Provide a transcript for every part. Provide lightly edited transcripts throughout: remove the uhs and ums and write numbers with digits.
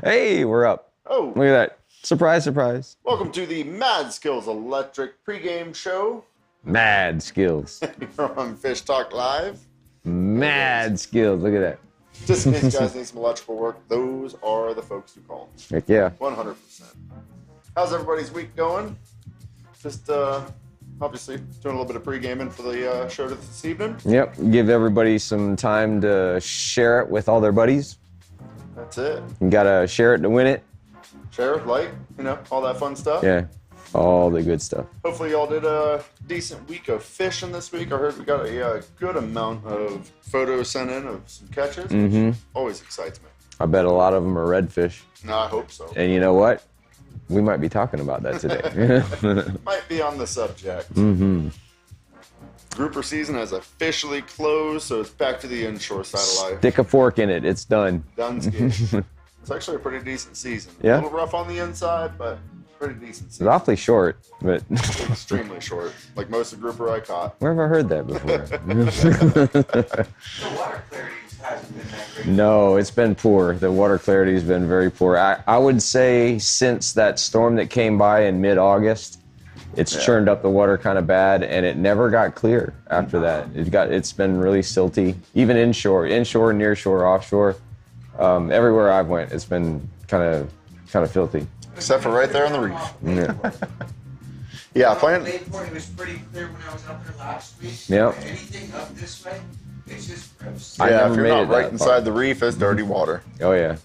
Hey, we're up. Oh. Look at that. Surprise, surprise. Welcome to the Mad Skills Electric pregame show. Mad skills. You're on Fish Talk Live. Mad skills. Look at that. Just in case you guys need some electrical work, those are the folks who call. Heck yeah. 100%. How's everybody's week going? Just obviously doing a little bit of pre-gaming for the show this evening. Yep. Give everybody some time to share it with all their buddies. That's it. You gotta share it to win it. Share, like, all that fun stuff. Yeah. All the good stuff. Hopefully y'all did a decent week of fishing this week. I heard we got a good amount of photos sent in of some catches. Mm-hmm. Always excites me. I bet a lot of them are redfish. No, I hope so. And you know what? We might be talking about that today. Might be on the subject. Mm-hmm. Grouper season has officially closed, so it's back to the inshore side of life. Stick a fork in it. It's done. Done skiing. It's actually a pretty decent season. Yeah. A little rough on the inside, but pretty decent season. It's awfully short, but Extremely short, like most of the grouper I caught. where have I heard that before? The water clarity hasn't been that great. No, it's been poor. The water clarity has been very poor. I would say since that storm that came by in mid-August, it's churned up the water kind of bad, and it never got clear after that. It's been really silty, even inshore, nearshore, offshore. Everywhere I've went, it's been kind of filthy. Except for right there on the reef. Yeah. Yeah, playing. It was pretty clear when I was up there last week. Yep. Anything up this way, it's just gross. I Yeah, never if you're made not it right that inside far. the reef, it's dirty water. Oh yeah,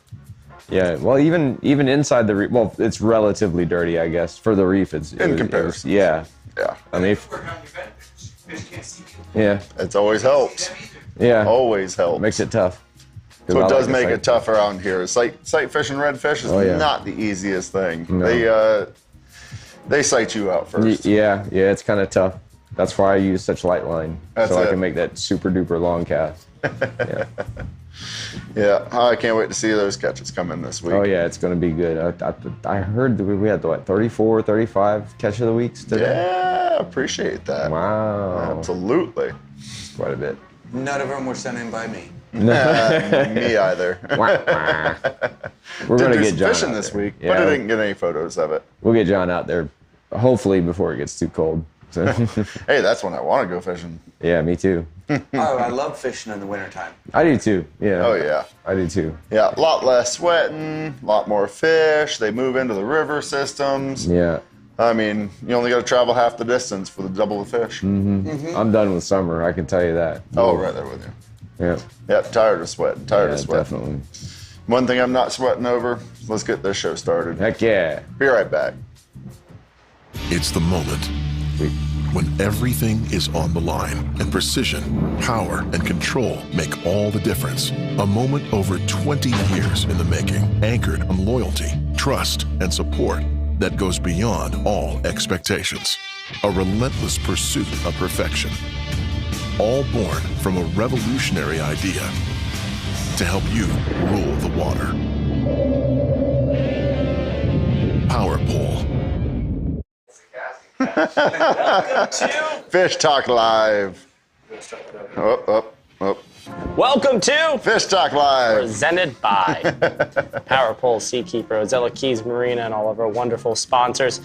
yeah. Well, even inside the reef, well, it's relatively dirty, I guess. For the reef, it's In comparison. yeah. Yeah, I mean, Work on your benefits. Fish can't see yeah, it's always helps. them either. yeah. Always helps. Makes it tough. 'Cause So I it does like make to it tough around here. Sight fishing redfish is not the easiest thing. No. They sight you out first. Yeah, it's kind of tough. That's why I use such light line, That's so I it. can make that super duper long cast. Yeah. Yeah, I can't wait to see those catches come in this week. Oh yeah, it's gonna be good. I heard that we had what 34, 35 catch of the weeks today. Yeah, appreciate that. Wow, Absolutely. quite a bit. None of them were sent in by me. Me either. We're Did gonna do get some John fishing out this there. week, Yeah, but I didn't get any photos of it. we'll get John out there, hopefully before it gets too cold. So, Hey, that's when I want to go fishing. yeah, me too. Oh, I love fishing in the wintertime. I do too. Yeah. Oh, yeah. I do too. Yeah, a lot less sweating, a lot more fish. They move into the river systems. Yeah. I mean, you only got to travel half the distance for the double the fish. I'm done with summer. I can tell you that. Oh, right there with you. Yeah. Yeah, tired of sweating. Tired Yeah, of sweating. definitely. One thing I'm not sweating over, let's get this show started. Heck yeah. Be right back. It's the moment when everything is on the line and precision, power, and control make all the difference. A moment over 20 years in the making, anchored on loyalty, trust, and support that goes beyond all expectations. A relentless pursuit of perfection. All born from a revolutionary idea to help you rule the water. Power Pole. Fish Talk Live. Oh. Welcome to Fish Talk Live. presented by PowerPole, Seakeeper, Ozella Keys Marina, and all of our wonderful sponsors.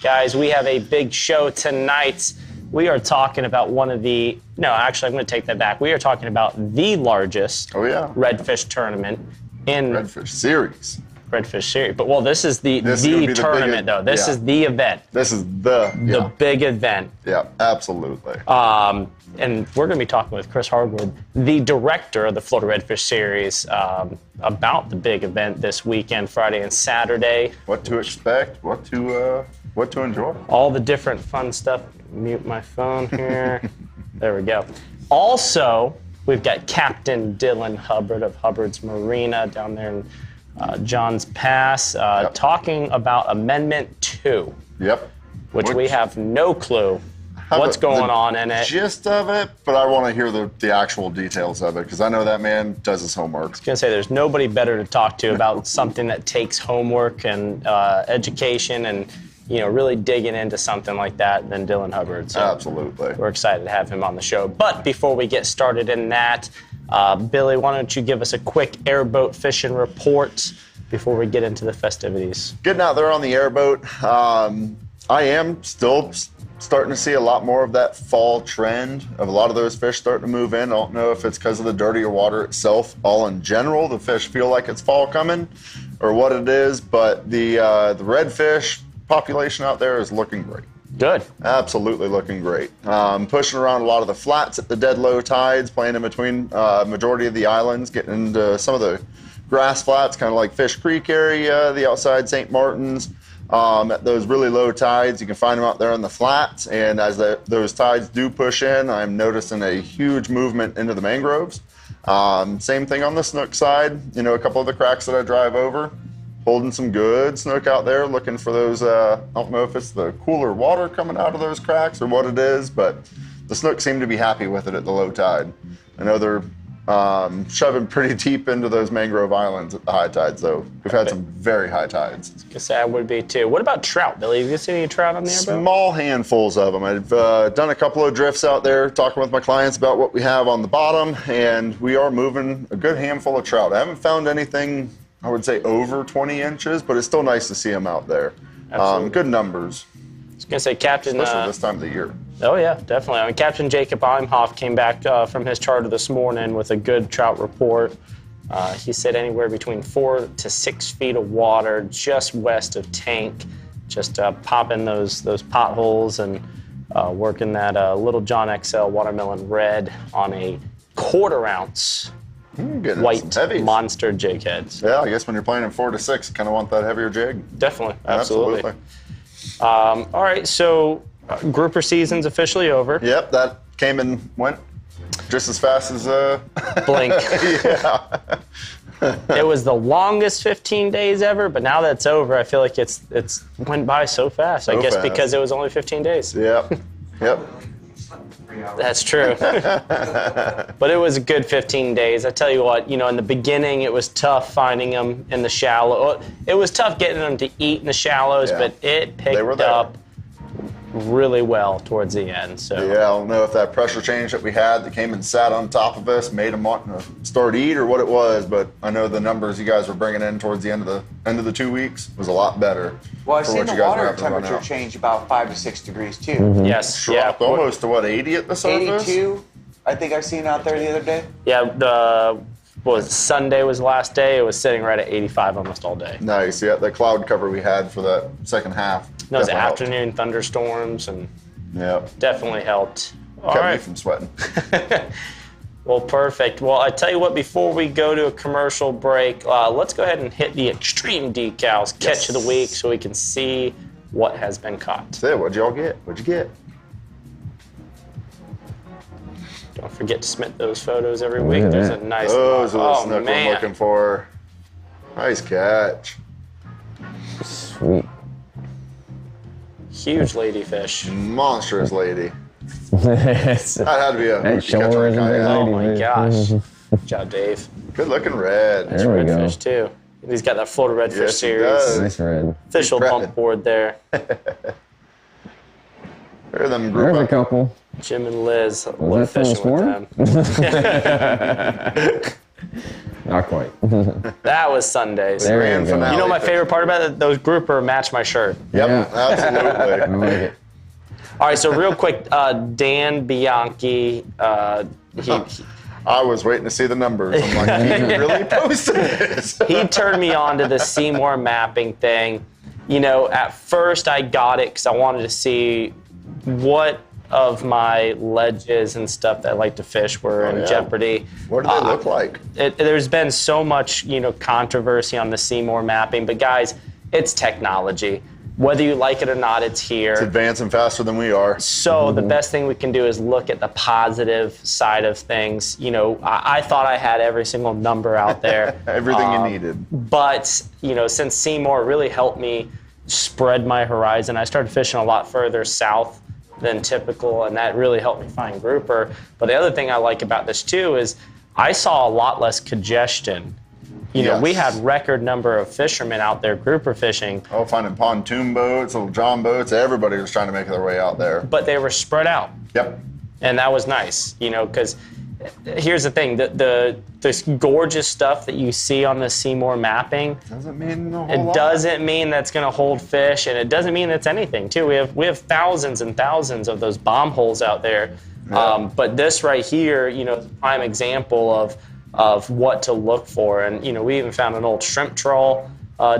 Guys, we have a big show tonight. We are talking about I'm going to take that back. We are talking about the largest redfish tournament in Redfish Series. Redfish Series. But this is the This is gonna be the tournament, big- though. This is the event, This is the big event. Yeah, absolutely. And we're going to be talking with Chris Harwood, the director of the Florida Redfish Series, about the big event this weekend, Friday and Saturday. What to expect? What to enjoy? All the different fun stuff. Mute my phone here. There we go. Also, we've got Captain Dylan Hubbard of Hubbard's Marina down there in Johns Pass, talking about Amendment 2, Yep. which we have no clue what's going on in it. Gist of it, but I want to hear the actual details of it because I know that man does his homework. I was gonna say there's nobody better to talk to about something that takes homework and education and really digging into something like that than Dylan Hubbard. So Absolutely. we're excited to have him on the show. But before we get started in that, Billy, why don't you give us a quick airboat fishing report before we get into the festivities? Getting out there on the airboat, I am still starting to see a lot more of that fall trend of a lot of those fish starting to move in. I don't know if it's because of the dirtier water itself. All in general, the fish feel like it's fall coming or what it is, but the redfish population out there is looking great. Good. Absolutely looking great. Pushing around a lot of the flats at the dead low tides, playing in between majority of the islands, getting into some of the grass flats, kind of like Fish Creek area, the outside St. Martin's. At those really low tides, you can find them out there on the flats, and as those tides do push in, I'm noticing a huge movement into the mangroves. Same thing on the snook side. You know, a couple of the cracks that I drive over, holding some good snook out there, looking for those, I don't know if it's the cooler water coming out of those cracks or what it is, but the snook seem to be happy with it at the low tide. I know they're shoving pretty deep into those mangrove islands at the high tides, though. We've had some very high tides. I guess I would be too. What about trout, Billy? Have you seen any trout on the airboat? Small handfuls of them. I've done a couple of drifts out there, talking with my clients about what we have on the bottom, and we are moving a good handful of trout. I haven't found anything, I would say, over 20 inches, but it's still nice to see them out there. Good numbers. I was going to say, Captain... Especially this time of the year. Oh, yeah, definitely. I mean, Captain Jacob Imhoff came back from his charter this morning with a good trout report. He said anywhere between 4 to 6 feet of water just west of Tank, just popping those potholes and working that Little John XL Watermelon Red on a 1/4 ounce white monster jig heads. Yeah, I guess when you're playing in 4 to 6, you kind of want that heavier jig. Definitely, absolutely. All right, so grouper season's officially over. Yep, that came and went just as fast as blink. Yeah. It was the longest 15 days ever, but now that's over, I feel like it's went by so fast. I guess because it was only 15 days. Yep. Yep. That's true. But it was a good 15 days. I tell you what, you know, in the beginning it was tough finding them in the shallow. It was tough getting them to eat in the shallows, but it picked up really well towards the end. So yeah, I don't know if that pressure change that we had that came and sat on top of us made them want to start to eat or what it was, but I know the numbers you guys were bringing in towards the end of the 2 weeks was a lot better. Well, I've seen the water temperature change about 5 to 6 degrees too. Yes, dropped almost to what, 80 at the surface? 82, I think I've seen out there the other day. Yeah, Sunday was the last day. It was sitting right at 85 almost all day. Nice. Yeah, the cloud cover we had for that second half. Those afternoon thunderstorms and definitely helped. Kept me from sweating. Well, perfect. Well, I tell you what, before we go to a commercial break, let's go ahead and hit the Extreme Decalz catch of the week so we can see what has been caught. So, what'd y'all get? What'd you get? Don't forget to submit those photos every week. There's a nice Those are the snook I'm looking for. Nice catch. Sweet. Huge ladyfish. Monstrous lady. That had to be a catch on a kayak. Oh my gosh. Good job, Dave. Good looking red. Nice redfish too. He's got that Florida Redfish Series. Nice red. Official bump board there. There's a couple. Jim and Liz Was love that fishing with them. Not quite. That was Sundays. There you go. You know my favorite part about it? Those grouper match my shirt. Yep, Yeah. absolutely. I like it. All right, so real quick, Dan Bianchi, I was waiting to see the numbers. I'm like, he really posted this. he turned me on to the Seymour mapping thing. You know, at first I got it because I wanted to see what of my ledges and stuff that I like to fish were in jeopardy. What do they look like? There's been so much, controversy on the Seymour mapping, but guys, it's technology. Whether you like it or not, it's here. It's advancing faster than we are. So the best thing we can do is look at the positive side of things. I thought I had every single number out there. Everything you needed. But, since Seymour really helped me spread my horizon, I started fishing a lot further south than typical, and that really helped me find grouper. But the other thing I like about this too is I saw a lot less congestion. We had record number of fishermen out there grouper fishing. Oh, finding pontoon boats, little John boats, everybody was trying to make their way out there. But they were spread out. Yep. And that was nice, because here's the thing: this gorgeous stuff that you see on the Seymour mapping Doesn't mean a whole it lot. doesn't mean that's going to hold fish, and it doesn't mean it's anything too. We have thousands and thousands of those bomb holes out there, but this right here, you know, is a prime example of what to look for. And you know, we even found an old shrimp trawl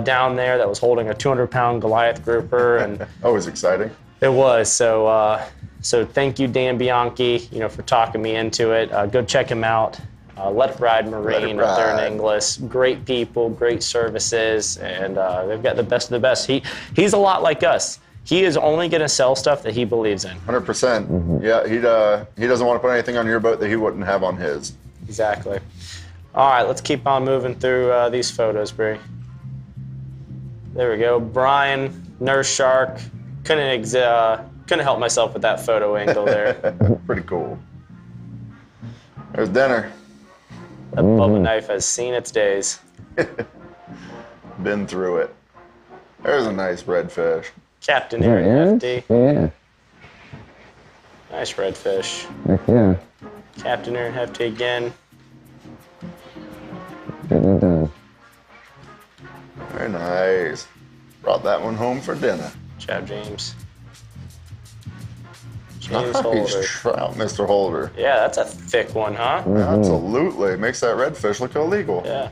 down there that was holding a 200-pound Goliath grouper, and Always exciting. it was so. So thank you, Dan Bianchi, you know, for talking me into it. Go check him out. Let It Ride Marine up there in Inglis. Great people, great services, and they've got the best of the best. He's a lot like us. He is only going to sell stuff that he believes in. 100%. Yeah, he doesn't want to put anything on your boat that he wouldn't have on his. Exactly. All right, let's keep on moving through these photos, Bree. There we go. Brian, Nurse Shark. Couldn't help myself with that photo angle there. Pretty cool. There's dinner. That BUBBA knife has seen its days. Been through it. There's a nice redfish. Captain Aaron Hefty. Yeah. Nice redfish. Heck yeah. Captain Aaron Hefty again. Getting it done. Very nice. Brought that one home for dinner. Good job, James. James Nice Holder. trout, Mr. Holder. Yeah, that's a thick one, huh? Absolutely. Makes that redfish look illegal. Yeah.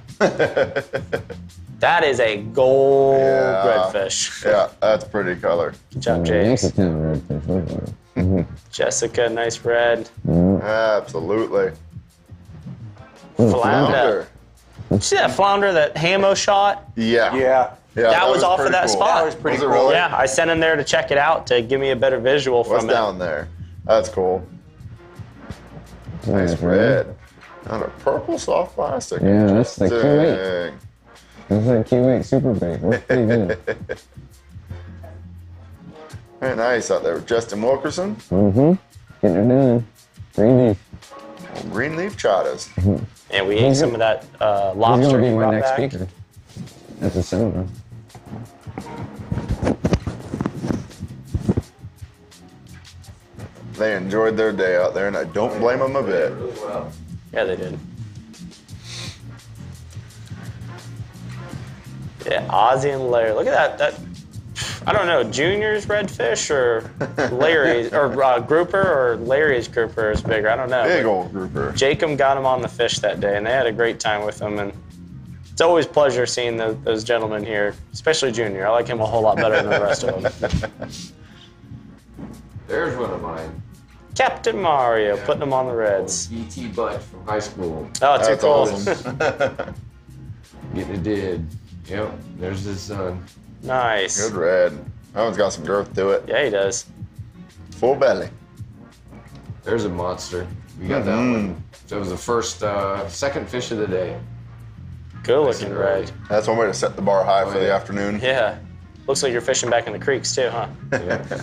That is a gold Yeah. redfish. Yeah, that's pretty color. Good job, James. Mexican redfish. Look at it. Jessica, nice red. Absolutely. Flounder. Flounder. You see that flounder that Hamo shot? Yeah. Yeah. Yeah, That was off of pretty that cool. spot. That was pretty Was it cool. really? Yeah, I sent him there to check it out to give me a better visual What's from it. down there? That's cool. Nice red. On a purple soft plastic. Yeah, that's the Q8. Dang. That's like Q8 super big. Works pretty good. Very nice out there with Justin Wilkerson. Getting her done. 3D. Green leaf chatas. And we ate some of that He's lobster gonna be he my brought next back. speaker. That's a seminar. They enjoyed their day out there, and I don't blame them a bit. Yeah, they did. Yeah, Ozzy and Larry. Look at that. I don't know, Junior's redfish or Larry's, or grouper, or Larry's grouper is bigger. I don't know. Big old grouper. Jacob got him on the fish that day, and they had a great time with him. And it's always a pleasure seeing those gentlemen here, especially Junior. I like him a whole lot better than the rest of them. There's one of mine. Captain Marrio, putting him on the reds. BT Butt from high school. Oh, too That's cool. awesome. Getting it did. Yep, there's his son. Nice. Good red. That one's got some girth to it. Yeah, he does. Full belly. There's a monster. We got that one. That was the first, second fish of the day. Good Nice looking and red. early. That's one way to set the bar high for the yeah. afternoon. Yeah. Looks like you're fishing back in the creeks too, huh? Yeah.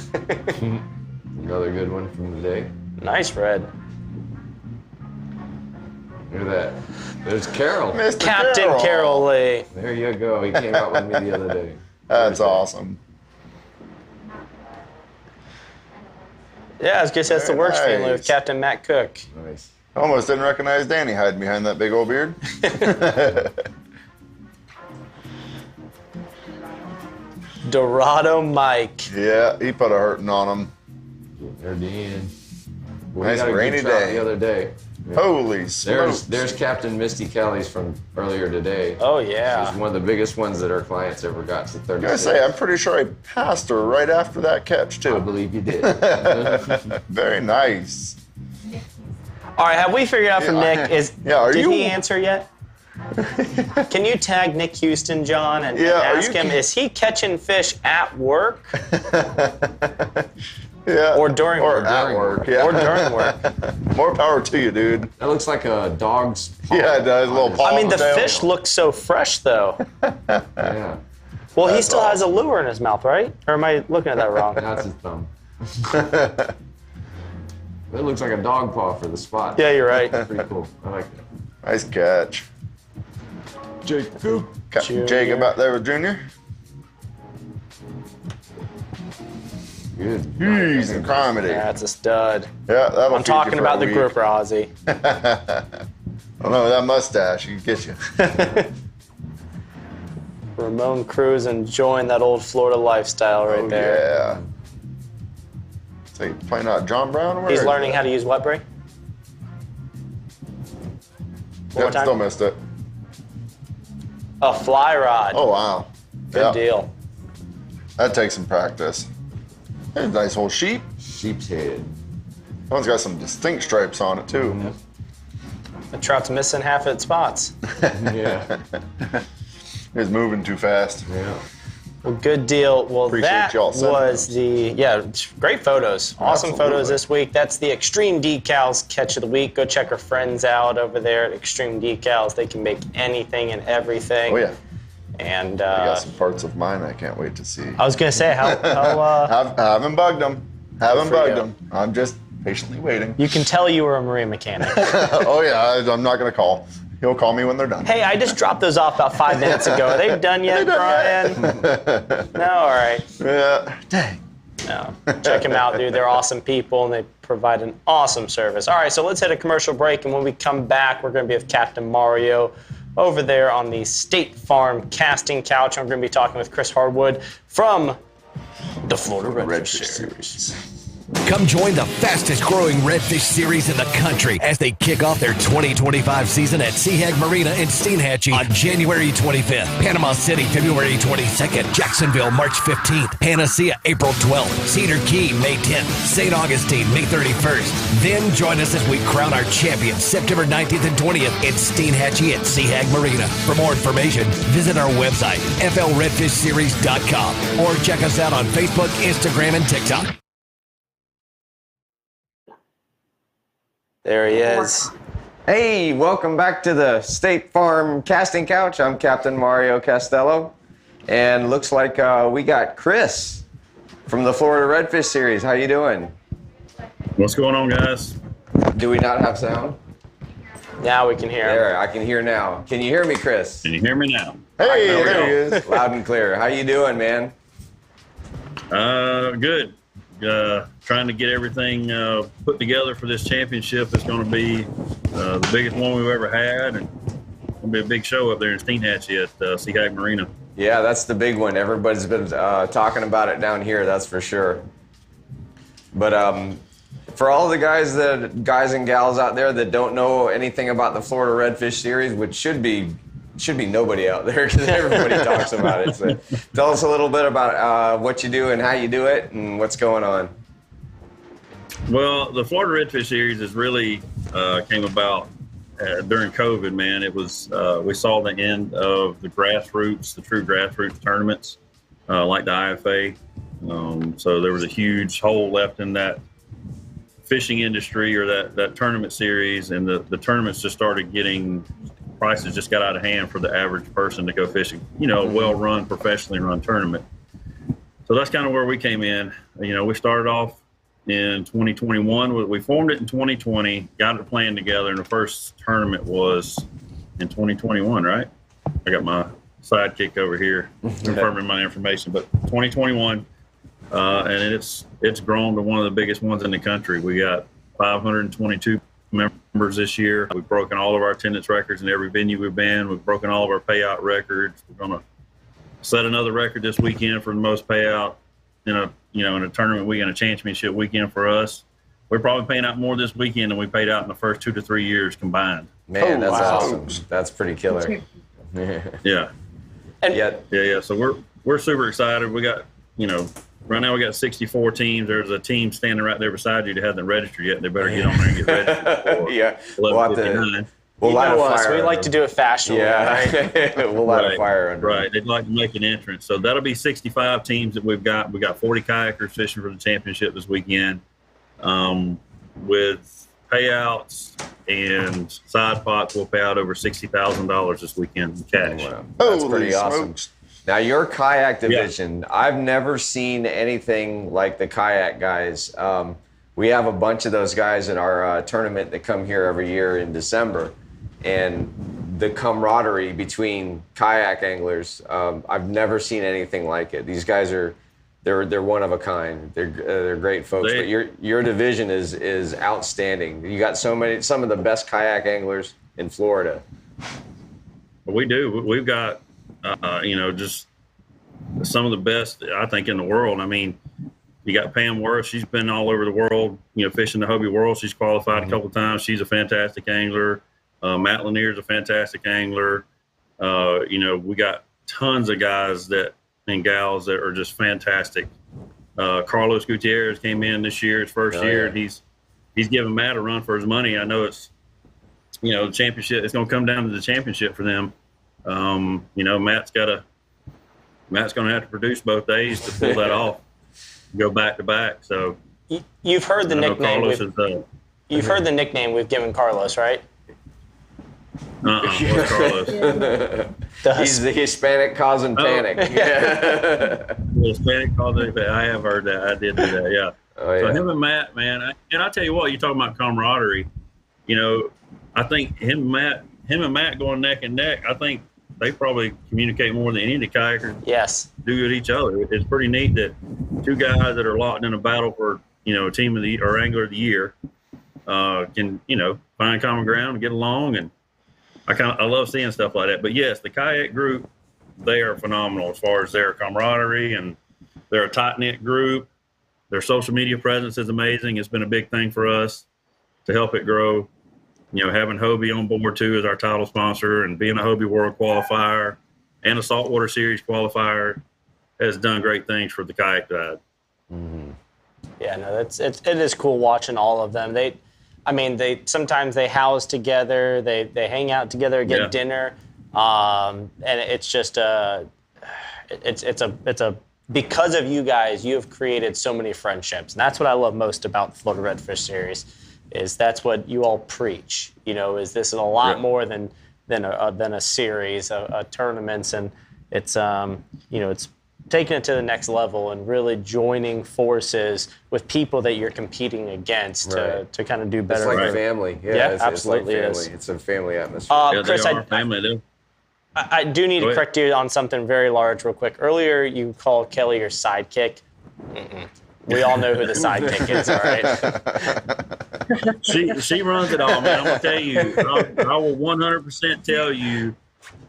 Another good one from the day. Nice red. Look at that. There's Carol. Mr. Captain Carol Lee. There you go. He came out with me the other day. That's awesome. Yeah, I was gonna say that's the Very works family with nice. Captain Matt Cook. Nice. Almost didn't recognize Danny hiding behind that big old beard. Dorado Mike. Yeah, he put a hurting on him. There at the end. Well, Nice we got a good rainy trout day. the other day. Holy smokes. There's Captain Misty Callies from earlier today. Oh She's yeah. one of the biggest ones that our clients ever got to 36. I gotta say, I'm pretty sure I passed her right after that catch, I too. believe you did. Very nice. All right, have we figured out from Yeah. Nick? Yeah, Did he answer yet? Can you tag Nick Houston, John, and Yeah, are ask you- him, is he catching fish at work Yeah. or during or work? at work. Yeah. Or during work? More power to you, dude. That looks like a dog's paw. Yeah, it does. A little paw. I mean, on the tail. fish looks so fresh, though. Yeah, Well, he That's still has a lure in his mouth, right? Or am I looking at that wrong? that's his thumb. It looks like a dog paw for the spot. Yeah, you're right. Pretty cool. I like that. Nice catch. Jacob. Captain Junior. Jacob out there with Junior. Good. He's in comedy. That's a stud. Yeah, that'll I'm feed you talking for about a the week. grouper, Ozzy. I don't know, that mustache, you can get you. Ramon Cruz enjoying that old Florida lifestyle right there. Yeah. So you playing out John Brown? Or He's learning how to use what brake? One more Yep, time? still missed it. A fly rod. Oh, wow. Good deal. That takes some practice. There's a nice old sheep. Sheep's head. That one's got some distinct stripes on it, too. The trout's missing half its spots. Yeah. It's moving too fast. Yeah. Well, good deal. Well, Appreciate that y'all sending was great photos. Awesome Absolutely. photos this week. That's the Extreme Decalz Catch of the Week. Go check our friends out over there at Extreme Decalz. They can make anything and everything. Oh, yeah. And I got some parts of mine I can't wait to see. I was going to say, how Haven't bugged them. Haven't Good for bugged you. them. I'm just patiently waiting. you can tell you were a marine mechanic. Oh, yeah, I'm not going to call. He'll call me when they're done. Hey, I just dropped those off about 5 minutes ago. Are they done yet, Brian? No? All right. Yeah. Dang. No. Check them out, dude. They're awesome people, and they provide an awesome service. All right, so let's hit a commercial break, and when we come back, we're going to be with Captain Marrio over there on the State Farm casting couch. I'm going to be talking with Chris Harwood from the Florida Redfish Series. Come join the fastest growing redfish series in the country as they kick off their 2025 season at Seahag Marina in Steinhatchee on January 25th, Panama City February 22nd, Jacksonville March 15th, Panacea April 12th, Cedar Key May 10th, St. Augustine May 31st. Then join us as we crown our champions September 19th and 20th in Steinhatchee at Seahag Marina. For more information, visit our website, flredfishseries.com, or check us out on Facebook, Instagram, and TikTok. There he is. Hey, welcome back to the State Farm Casting Couch. I'm Captain Mario Castello, and looks like we got Chris from the Florida Redfish Series. How you doing? What's going on, guys? Do we not have sound? Now we can hear him. There, I can hear now. Can you hear me, Chris? Can you hear me now? Hey, there he is. Loud and clear. How you doing, man? Good. Trying to get everything put together for this championship. It's going to be the biggest one we've ever had, and it's going to be a big show up there in Steinhatchee at Seahag Marina. Yeah, that's the big one. Everybody's been talking about it down here, that's for sure. But for all the guys and gals out there that don't know anything about the Florida Redfish Series, which should be nobody out there because everybody talks about it. So tell us a little bit about what you do and how you do it and what's going on. Well, the Florida Redfish Series is really came about during COVID, man. It was we saw the end of the grassroots, the true grassroots tournaments, like the IFA. So there was a huge hole left in that fishing industry or that tournament series, and the tournaments just started getting, prices just got out of hand for the average person to go fishing, a well-run, professionally run tournament. So that's kind of where we came in. We started off in 2021. We formed it in 2020, got it planned together, and the first tournament was in 2021, right? I got my sidekick over here confirming my information, but 2021, and it's grown to one of the biggest ones in the country. We got 522 members this year. We've broken all of our attendance records in every venue we've been. We've broken all of our payout records. We're going to set another record this weekend for the most payout in a tournament weekend, a championship weekend for us. We're probably paying out more this weekend than we paid out in the first 2 to 3 years combined. Man, that's wow. awesome. That's pretty killer. Yeah. Yeah. So we're super excited. We got, right now we got 64 teams. There's a team standing right there beside you that hasn't registered yet. They better get on there and get registered. Yeah. We'll light a fire. We like to do it fashionably, right? We'll light a fire under. Right. They'd like to make an entrance. So that'll be 65 teams that we've got. We got 40 kayakers fishing for the championship this weekend, with payouts and side pots. We'll pay out over $60,000 this weekend in cash. Wow. That's Holy pretty awesome. smokes. Now, your kayak division, I've never seen anything like the kayak guys. We have a bunch of those guys in our tournament that come here every year in December. And the camaraderie between kayak anglers, I've never seen anything like it. These guys are they're one of a kind. They're great folks. But your division is outstanding. You got some of the best kayak anglers in Florida. We do. We've got just some of the best, I think, in the world. I mean, you got Pam Worth. She's been all over the world, fishing the Hobie World. She's qualified a couple of times. She's a fantastic angler. Matt Lanier's a fantastic angler. We got tons of guys and gals that are just fantastic. Carlos Gutierrez came in this year, his first year, and he's giving Matt a run for his money. I know it's, the championship, it's going to come down to the championship for them. Matt's going to have to produce both days to pull that off, go back to back. So you've heard the nickname. You've heard the nickname we've given Carlos, right? What's Carlos? He's the Hispanic causing panic. The Hispanic causing panic. I have heard that. I did do that. Yeah. Oh, yeah. So him and Matt, man, and I tell you what, you talking about camaraderie. I think him and Matt going neck and neck. I think they probably communicate more than any of the kayakers do with each other. It's pretty neat that two guys that are locked in a battle for team of the or angler of the year can find common ground and get along. And I love seeing stuff like that. But yes, the kayak group, they are phenomenal as far as their camaraderie, and they're a tight-knit group. Their social media presence is amazing. It's been a big thing for us to help it grow. Having Hobie on board too as our title sponsor, and being a Hobie World qualifier and a Saltwater Series qualifier has done great things for the kayak side. Mm-hmm. Yeah, no, it is cool watching all of them. They sometimes they house together, they hang out together, get dinner, and it's just it's a because of you guys, you have created so many friendships, and that's what I love most about the Florida Redfish Series. Is that's what you all preach? Is this is a lot more than a series of tournaments, and it's it's taking it to the next level and really joining forces with people that you're competing against to kind of do better. It's like family. Yeah, absolutely it's like family. It's a family atmosphere. Chris, they are family. I do need to correct you on something very large real quick. Earlier, you called Kelly your sidekick. Mm-mm. We all know who the sidekick is, all right? She runs it all, man. I'm going to tell you, I will 100% tell you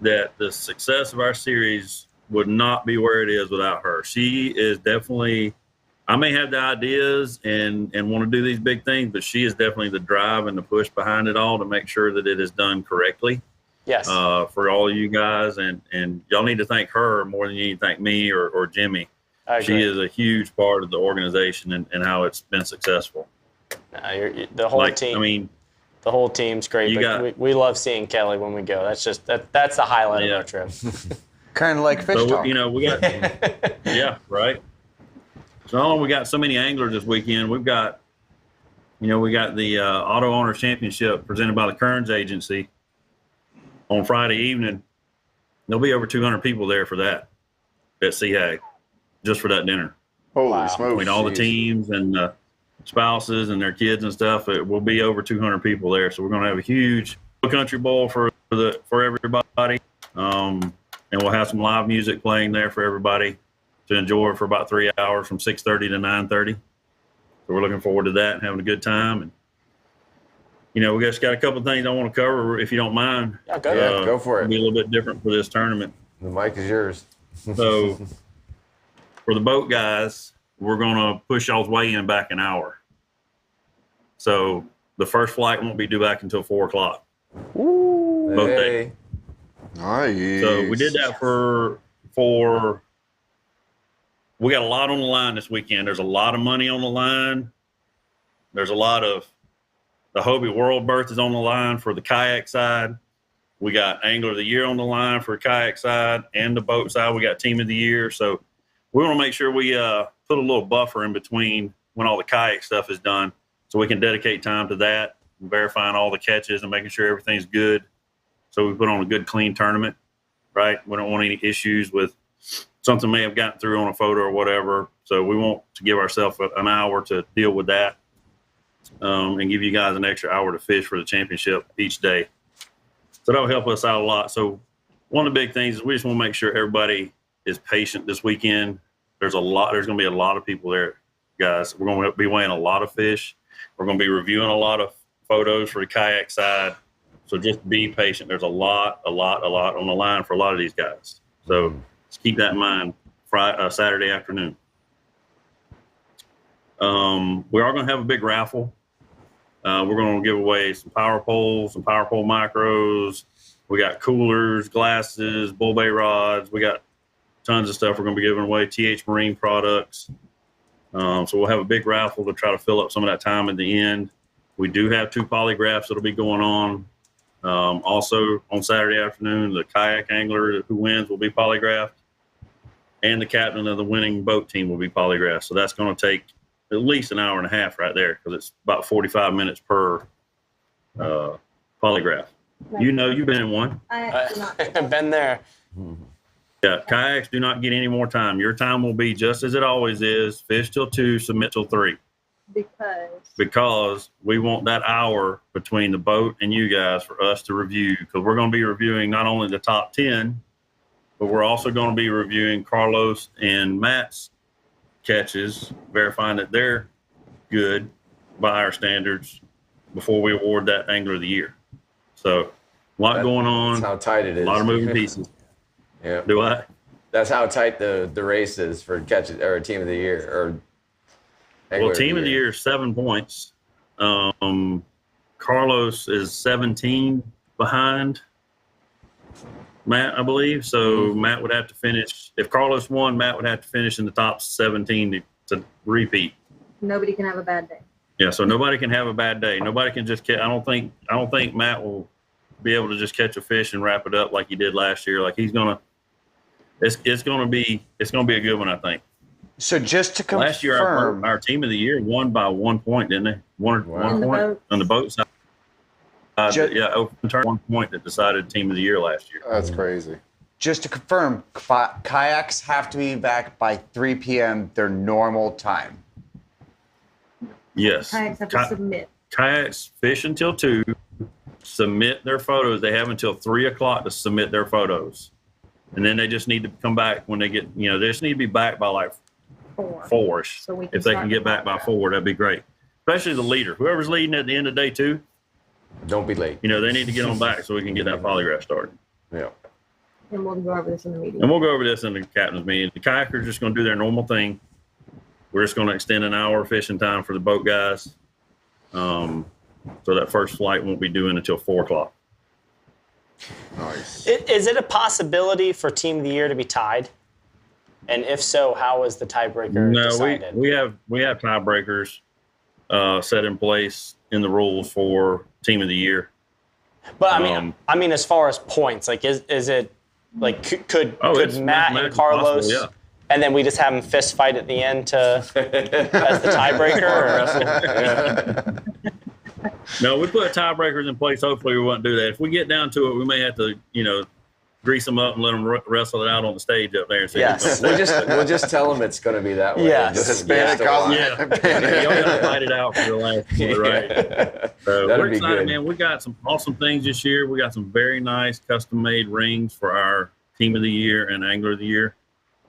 that the success of our series would not be where it is without her. She is definitely, I may have the ideas and want to do these big things, but she is definitely the drive and the push behind it all to make sure that it is done correctly. Yes. For all of you guys, and y'all need to thank her more than you need to thank me or Jimmy. She is a huge part of the organization and how it's been successful. The whole team. I mean, the whole team's great. We love seeing Kelly when we go. That's just that's the highlight of our trip. Kind of like fish talk. We got right. So not only we got so many anglers this weekend, we've got the Auto Owners Championship presented by the Kearns Agency on Friday evening. There'll be over 200 people there for that at Seahag, just for that dinner. Holy smokes. All the teams and spouses and their kids and stuff, it will be over 200 people there. So we're going to have a huge country bowl for everybody. And we'll have some live music playing there for everybody to enjoy for about 3 hours from 6:30 to 9:30. So we're looking forward to that and having a good time. And we just got a couple of things I want to cover, if you don't mind. Yeah, go for it. It'll be a little bit different for this tournament. The mic is yours. So for the boat guys, we're going to push y'all's weigh-in back an hour. So the first flight won't be due back until 4 o'clock. Ooh, both days. Nice. So we did that for we got a lot on the line this weekend. There's a lot of money on the line. There's a lot of the Hobie World berth is on the line for the kayak side. We got Angler of the Year on the line for kayak side and the boat side. We got Team of the Year. So we want to make sure we put a little buffer in between when all the kayak stuff is done so we can dedicate time to that and verifying all the catches and making sure everything's good. So we put on a good, clean tournament, right? We don't want any issues with something may have gotten through on a photo or whatever. So we want to give ourselves an hour to deal with that and give you guys an extra hour to fish for the championship each day. So that'll help us out a lot. So one of the big things is we just want to make sure everybody is patient this weekend. There's going to be a lot of people there, guys. We're going to be weighing a lot of fish. We're going to be reviewing a lot of photos for the kayak side. So just be patient. There's a lot on the line for a lot of these guys. So just keep that in mind. Saturday afternoon. We are going to have a big raffle. We're going to give away some power poles, some power pole micros. We got coolers, glasses, bull bay rods. We got tons of stuff we're going to be giving away. TH Marine products. So we'll have a big raffle to try to fill up some of that time at the end. We do have 2 polygraphs that'll be going on. Also on Saturday afternoon, the kayak angler who wins will be polygraphed, and the captain of the winning boat team will be polygraphed. So that's going to take at least an hour and a half right there, because it's about 45 minutes per polygraph. You know, you've been in one. I've been there. Yeah, kayaks do not get any more time. Your time will be just as it always is: fish till 2, submit till 3. Because we want that hour between the boat and you guys for us to review, because we're going to be reviewing not only the top 10, but we're also going to be reviewing Carlos and Matt's catches, verifying that they're good by our standards before we award that Angler of the Year. So a lot going on. That's how tight it is. A lot of moving pieces. Yeah. Do I? That's how tight the race is for catches or team of the year or. Well, team of the year is 7 points. Carlos is 17 behind Matt, I believe. So Matt would have to finish. If Carlos won, Matt would have to finish in the top 17 to repeat. Nobody can have a bad day. Yeah, so nobody can have a bad day. Nobody can just catch. I don't think Matt will be able to just catch a fish and wrap it up like he did last year. Like he's gonna. It's gonna be a good one, I think. So just to confirm, last year our team of the year won by 1 point, didn't they? One point on the boat side. Open turn 1 point that decided team of the year last year. That's crazy. Just to confirm, kayaks have to be back by 3 p.m. their normal time. Yes. Kayaks have to submit. Kayaks fish until 2, submit their photos. They have until 3 o'clock to submit their photos. And then they just need to come back when they get, they just need to be back by like 4-ish. So if they can get back by 4, that'd be great. Especially the leader. Whoever's leading at the end of day 2. Don't be late. They need to get on back so we can get that polygraph started. Yeah. And we'll go over this in the meeting. And we'll go over this in the captain's meeting. The kayakers are just going to do their normal thing. We're just going to extend an hour fishing time for the boat guys. So that first flight won't be due until 4 o'clock. Nice. Is it a possibility for Team of the Year to be tied? And if so, how is the tiebreaker decided? we have tiebreakers set in place in the rules for Team of the Year. But I mean, as far as points, like, is it like could Matt and Carlos, possible, yeah. And then we just have them fist fight at the end as the tiebreaker? No, we put tiebreakers in place. Hopefully, we won't do that. If we get down to it, we may have to, grease them up and let them wrestle it out on the stage up there. Yes, we'll just tell them it's going to be that way. Yes. Just Hispanic y'all got to fight it out for the last one, right? So we're excited, man. We got some awesome things this year. We got some very nice custom-made rings for our Team of the Year and Angler of the Year.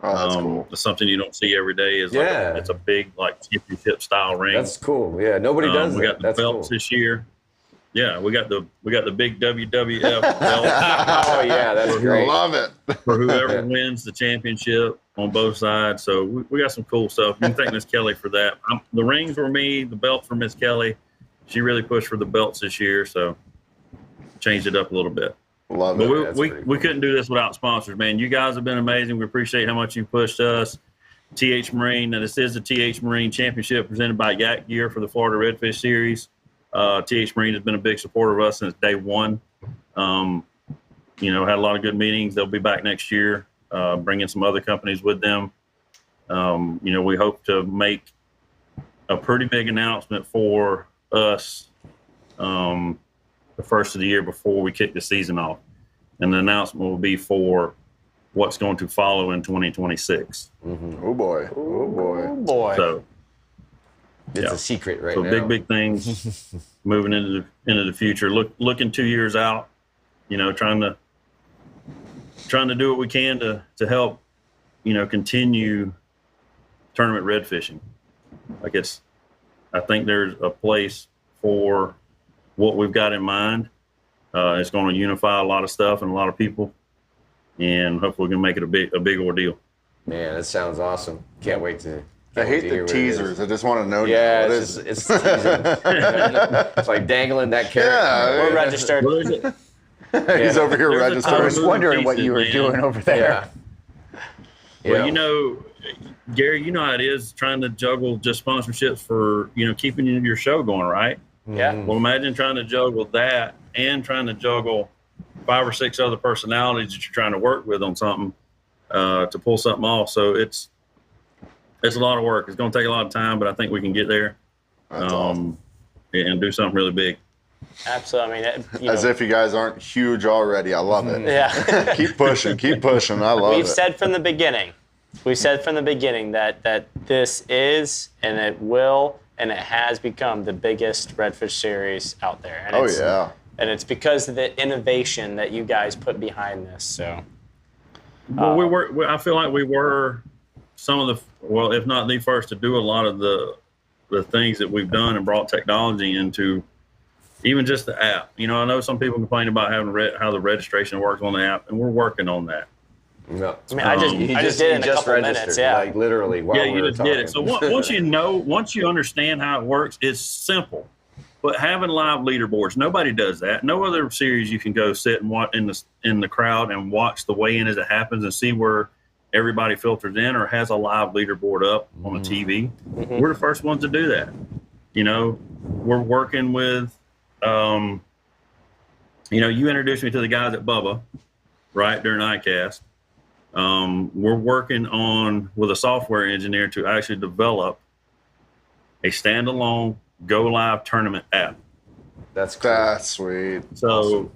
Oh, that's cool. It's something you don't see every day. It's a big championship style ring. That's cool. Yeah, nobody does we that. got the belts this year. Yeah, we got the big WWF belt. Oh yeah, that's great. Love it. For whoever wins the championship on both sides. So we got some cool stuff. You can thank Miss Kelly for that. The rings were me, the belts for Miss Kelly. She really pushed for the belts this year, so changed it up a little bit. Love but it. we couldn't do this without sponsors, man. You guys have been amazing. We appreciate how much you pushed us. TH Marine. Now, this is the TH Marine Championship presented by Yak Gear for the Florida Redfish Series. TH Marine has been a big supporter of us since day one. Had a lot of good meetings. They'll be back next year, bringing some other companies with them. We hope to make a pretty big announcement for us the first of the year before we kick the season off. And the announcement will be for what's going to follow in 2026. Mm-hmm. Oh, boy. So it's a secret right now. So big things moving into the future. Looking 2 years out, trying to do what we can to help, continue tournament red fishing. Like I think there's a place for what we've got in mind. It's going to unify a lot of stuff and a lot of people, and hopefully we can make it a big ordeal. Man, that sounds awesome. Can't wait to. I hate the teasers. I just want to know. Yeah, now. it's teasing. It's like dangling that carrot. Yeah, We're registered. He's over here There's a registered. ton I was moving wondering what pieces, you were man. doing over there. Well, you know, Gary, you know how it is trying to juggle just sponsorships for, keeping your show going, right? Yeah. Well, imagine trying to juggle that and trying to juggle 5 or 6 other personalities that you're trying to work with on something to pull something off. So it's a lot of work. It's going to take a lot of time, but I think we can get there and do something really big. Absolutely. I mean, As if you guys aren't huge already. I love it. yeah. Keep pushing. I love We've it. said from the beginning that this is, and it will, and it has become the biggest redfish series out there. And and it's because of the innovation that you guys put behind this. So, Well, I feel like we were some of the, if not the first to do a lot of the things that we've done and brought technology into. Even just the app. I know some people complain about having how the registration works on the app, and we're working on that. No. I mean, I just did it in a couple minutes. Yeah. Like literally while we you were just talking. did it. So once you understand how it works, it's simple. But having live leaderboards, nobody does that. No other series you can go sit and watch in the crowd and watch the weigh-in as it happens and see where everybody filters in or has a live leaderboard up on the TV. Mm-hmm. We're the first ones to do that. We're working with. You introduced me to the guys at BUBBA, right, during ICAST. We're working with a software engineer to actually develop a standalone Go Live tournament app. That's cool. That's sweet. So,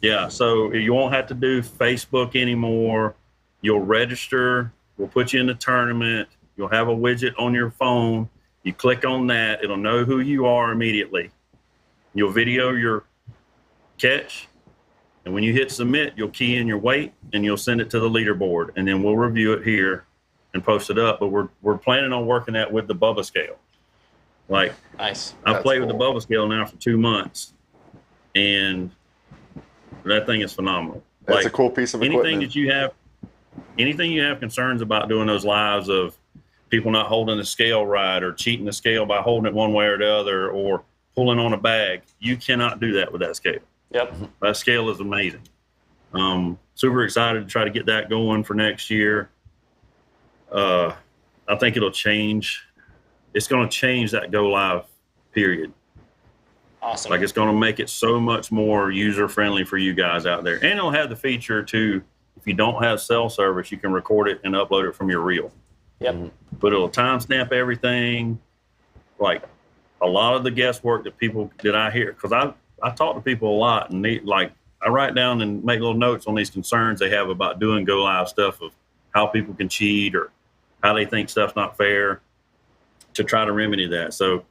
so you won't have to do Facebook anymore. You'll register. We'll put you in the tournament. You'll have a widget on your phone. You click on that. It'll know who you are immediately. You'll video your catch, and when you hit submit, you'll key in your weight, and you'll send it to the leaderboard, and then we'll review it here and post it up. But we're planning on working that with the BUBBA scale. Like, Nice. I've played with the BUBBA scale now for 2 months, and that thing is phenomenal. That's a cool piece of equipment. Anything you have concerns about doing those lives of people not holding the scale right or cheating the scale by holding it one way or the other or pulling on a bag, you cannot do that with that scale. Yep. That scale is amazing. Super excited to try to get that going for next year. I think it'll change. It's going to change that Go Live period. Awesome. Like, it's going to make it so much more user friendly for you guys out there. And it'll have the feature too, if you don't have cell service, you can record it and upload it from your reel. Yep. But it'll timestamp everything. Like, a lot of the guesswork that I hear, because I talk to people a lot, and I write down and make little notes on these concerns they have about doing Go Live stuff of how people can cheat or how they think stuff's not fair, to try to remedy that. So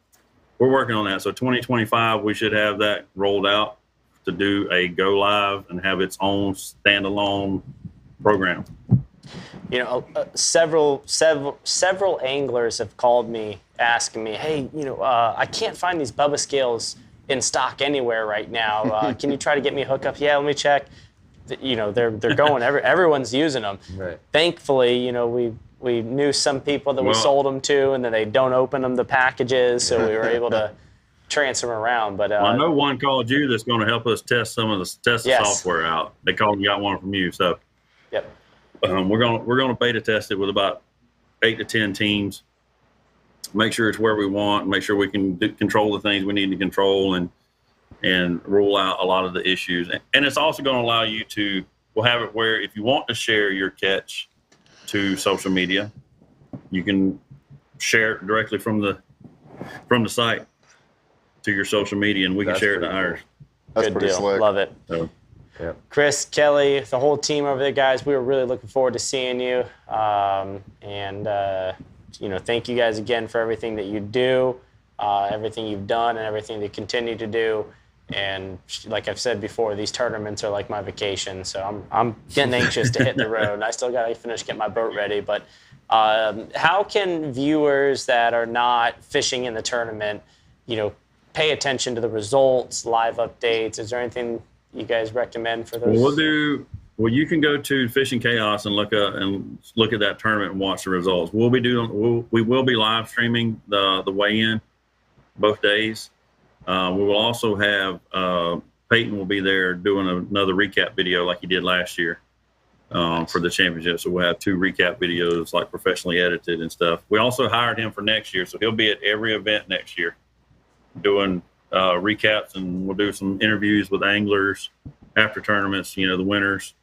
we're working on that. So 2025, we should have that rolled out to do a Go Live and have its own standalone program. Several anglers have called me asking me, hey, I can't find these BUBBA scales in stock anywhere right now. Can you try to get me a hookup? Yeah, let me check. They're going. Everyone's using them. Right. Thankfully, we knew some people that we sold them to, and then they don't open them the packages, so we were able to transfer them around. But I know one called you that's going to help us test the software out. They called and got one from you. So yep. We're going to beta test it with about 8 to 10 teams. Make sure it's where we want. Make sure we can control the things we need to control and rule out a lot of the issues. And it's also going to allow you to. We'll have it where if you want to share your catch to social media, you can share it directly from the site to your social media, and we can share it to ours. That's Good pretty deal. slick. Love it. So, Yeah. Chris, Kelly, the whole team over there, guys, we were really looking forward to seeing you. Thank you guys again for everything that you do, everything you've done, and everything that you continue to do. And like I've said before, these tournaments are like my vacation. So I'm getting anxious to hit the road. I still got to finish getting my boat ready, but How can viewers that are not fishing in the tournament, pay attention to the results, live updates? Is there anything you guys recommend for those? Well, you can go to Fishing Chaos and look at that tournament and watch the results. We will be live streaming the weigh-in both days. We will also have Peyton will be there doing another recap video like he did last year for the championship. So we'll have 2 recap videos, like professionally edited and stuff. We also hired him for next year, so he'll be at every event next year doing recaps, and we'll do some interviews with anglers after tournaments, the winners.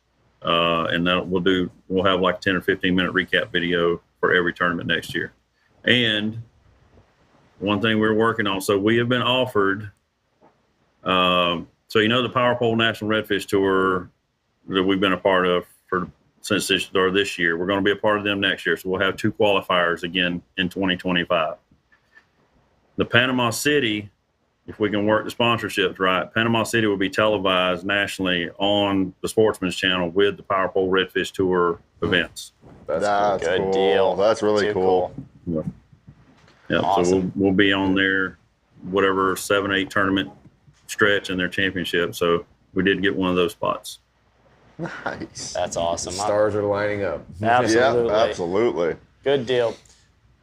And then we'll have like 10 or 15 minute recap video for every tournament next year. And one thing we're working on, so we have been offered, the Power Pole National Redfish Tour that we've been a part of since this year. We're going to be a part of them next year. So we'll have 2 qualifiers again in 2025. The Panama City, if we can work the sponsorships right, Panama City will be televised nationally on the Sportsman's Channel with the Power Pole Redfish Tour events. That's good cool. deal. That's really cool. Yeah, Awesome. So we'll be on there, whatever 7-8 tournament stretch in their championship. So we did get one of those spots. Nice. That's awesome. Stars are lining up. Absolutely. Yeah, absolutely. Good deal.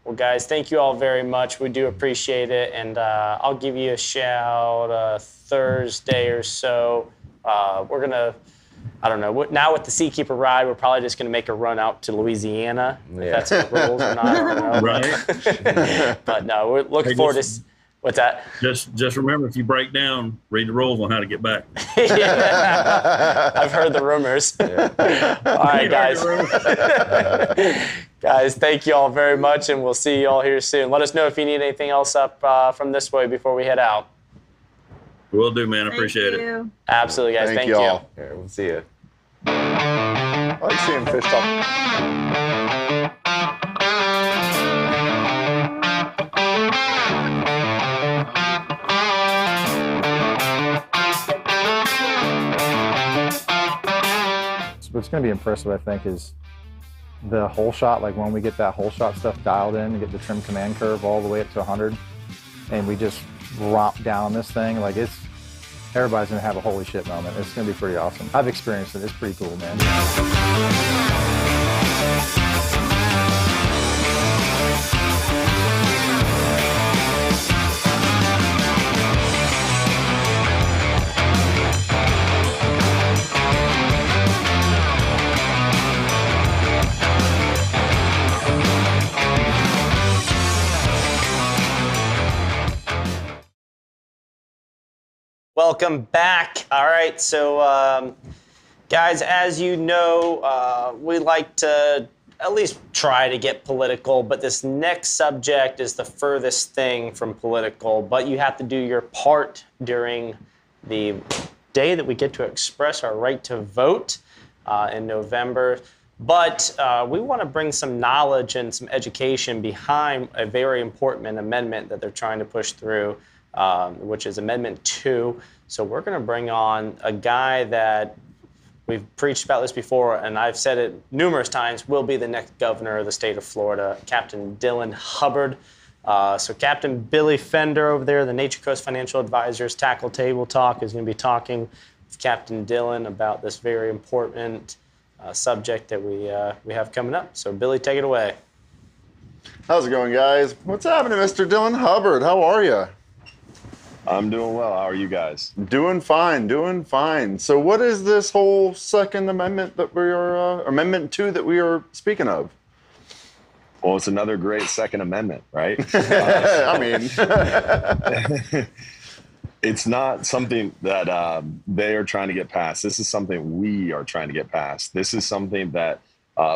Well, guys, thank you all very much. We do appreciate it. And I'll give you a shout Thursday or so. We're going to, I don't know, now with the Seakeeper Ride, we're probably just going to make a run out to Louisiana. Yeah. If that's the rules or not, I don't know. Right. But no, we're looking forward to... What's that? Just remember, if you break down, read the rules on how to get back. Yeah. I've heard the rumors. Yeah. All right, guys. Guys, thank you all very much, and we'll see you all here soon. Let us know if you need anything else up from this way before we head out. Will do, man. I appreciate it. Absolutely, guys. Thank you. All. Yeah, we'll see you. I like seeing fish talk. What's going to be impressive, I think, is the hole shot. Like when we get that hole shot stuff dialed in and get the trim command curve all the way up to 100, and we just romp down this thing, like everybody's going to have a holy shit moment. It's going to be pretty awesome. I've experienced it. It's pretty cool, man. Welcome back. All right, so guys, as you know, we like to at least try to get political, but this next subject is the furthest thing from political, but you have to do your part during the day that we get to express our right to vote in November. But we want to bring some knowledge and some education behind a very important amendment that they're trying to push through, which is Amendment 2. So we're going to bring on a guy that we've preached about this before, and I've said it numerous times, will be the next governor of the state of Florida, Captain Dylan Hubbard. So Captain Billy Fender over there, the Nature Coast Financial Advisors Tackle Table Talk, is going to be talking with Captain Dylan about this very important subject that we have coming up. So Billy, take it away. How's it going, guys? What's happening, Mr. Dylan Hubbard? How are you? I'm doing well. How are you guys? Doing fine, doing fine. So what is this whole Second Amendment that we are, Amendment 2 that we are speaking of? Well, it's another great Second Amendment, right? I mean, it's not something that they are trying to get passed. This is something we are trying to get passed. This is something that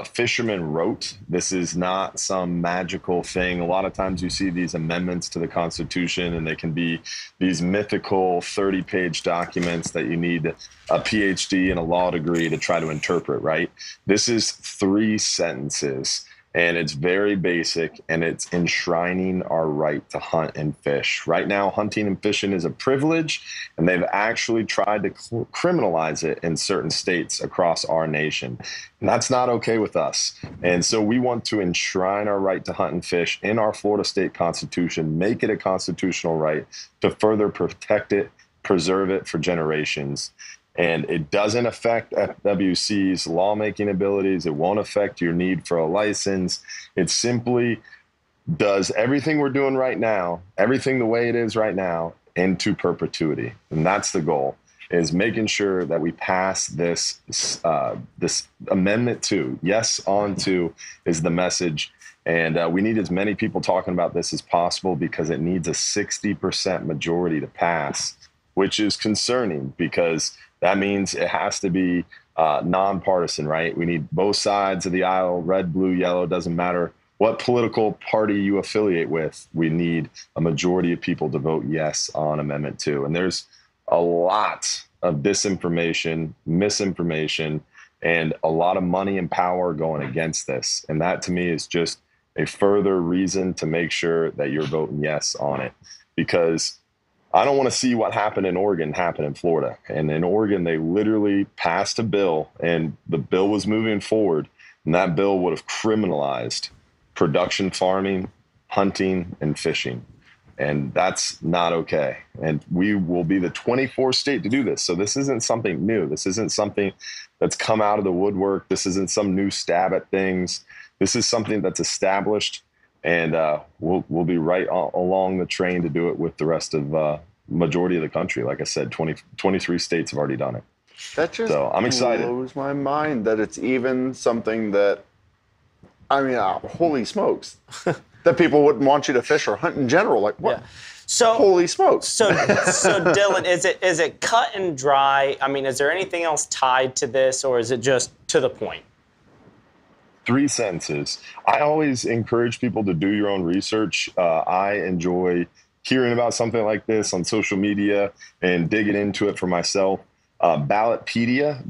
fishermen wrote. This is not some magical thing. A lot of times you see these amendments to the Constitution, and they can be these mythical 30-page documents that you need a PhD and a law degree to try to interpret, right? This is 3 sentences. And it's very basic, and it's enshrining our right to hunt and fish. Right now, hunting and fishing is a privilege, and they've actually tried to criminalize it in certain states across our nation. And that's not okay with us. And so we want to enshrine our right to hunt and fish in our Florida state constitution, make it a constitutional right to further protect it, preserve it for generations. And it doesn't affect FWC's lawmaking abilities. It won't affect your need for a license. It simply does everything we're doing right now, everything the way it is right now, into perpetuity. And that's the goal, is making sure that we pass this Amendment 2. Yes, on to is the message. And we need as many people talking about this as possible, because it needs a 60% majority to pass, which is concerning, because that means it has to be nonpartisan, right? We need both sides of the aisle, red, blue, yellow, doesn't matter what political party you affiliate with. We need a majority of people to vote yes on Amendment 2. And there's a lot of disinformation, misinformation, and a lot of money and power going against this. And that, to me, is just a further reason to make sure that you're voting yes on it, because I don't want to see what happened in Oregon happen in Florida. And in Oregon, they literally passed a bill, and the bill was moving forward, and that bill would have criminalized production farming, hunting, and fishing. And that's not okay. And we will be the 24th state to do this. So this isn't something new. This isn't something that's come out of the woodwork. This isn't some new stab at things. This is something that's established. And we'll be right along the train to do it with the rest of majority of the country. Like I said, 23 states have already done it. That just so I'm excited. Blows my mind that it's even something that, I mean, holy smokes, that people wouldn't want you to fish or hunt in general. Like, what? Yeah. So holy smokes. So Dylan, is it cut and dry? I mean, is there anything else tied to this, or is it just to the point? 3 sentences. I always encourage people to do your own research. I enjoy hearing about something like this on social media and digging into it for myself. Ballotpedia,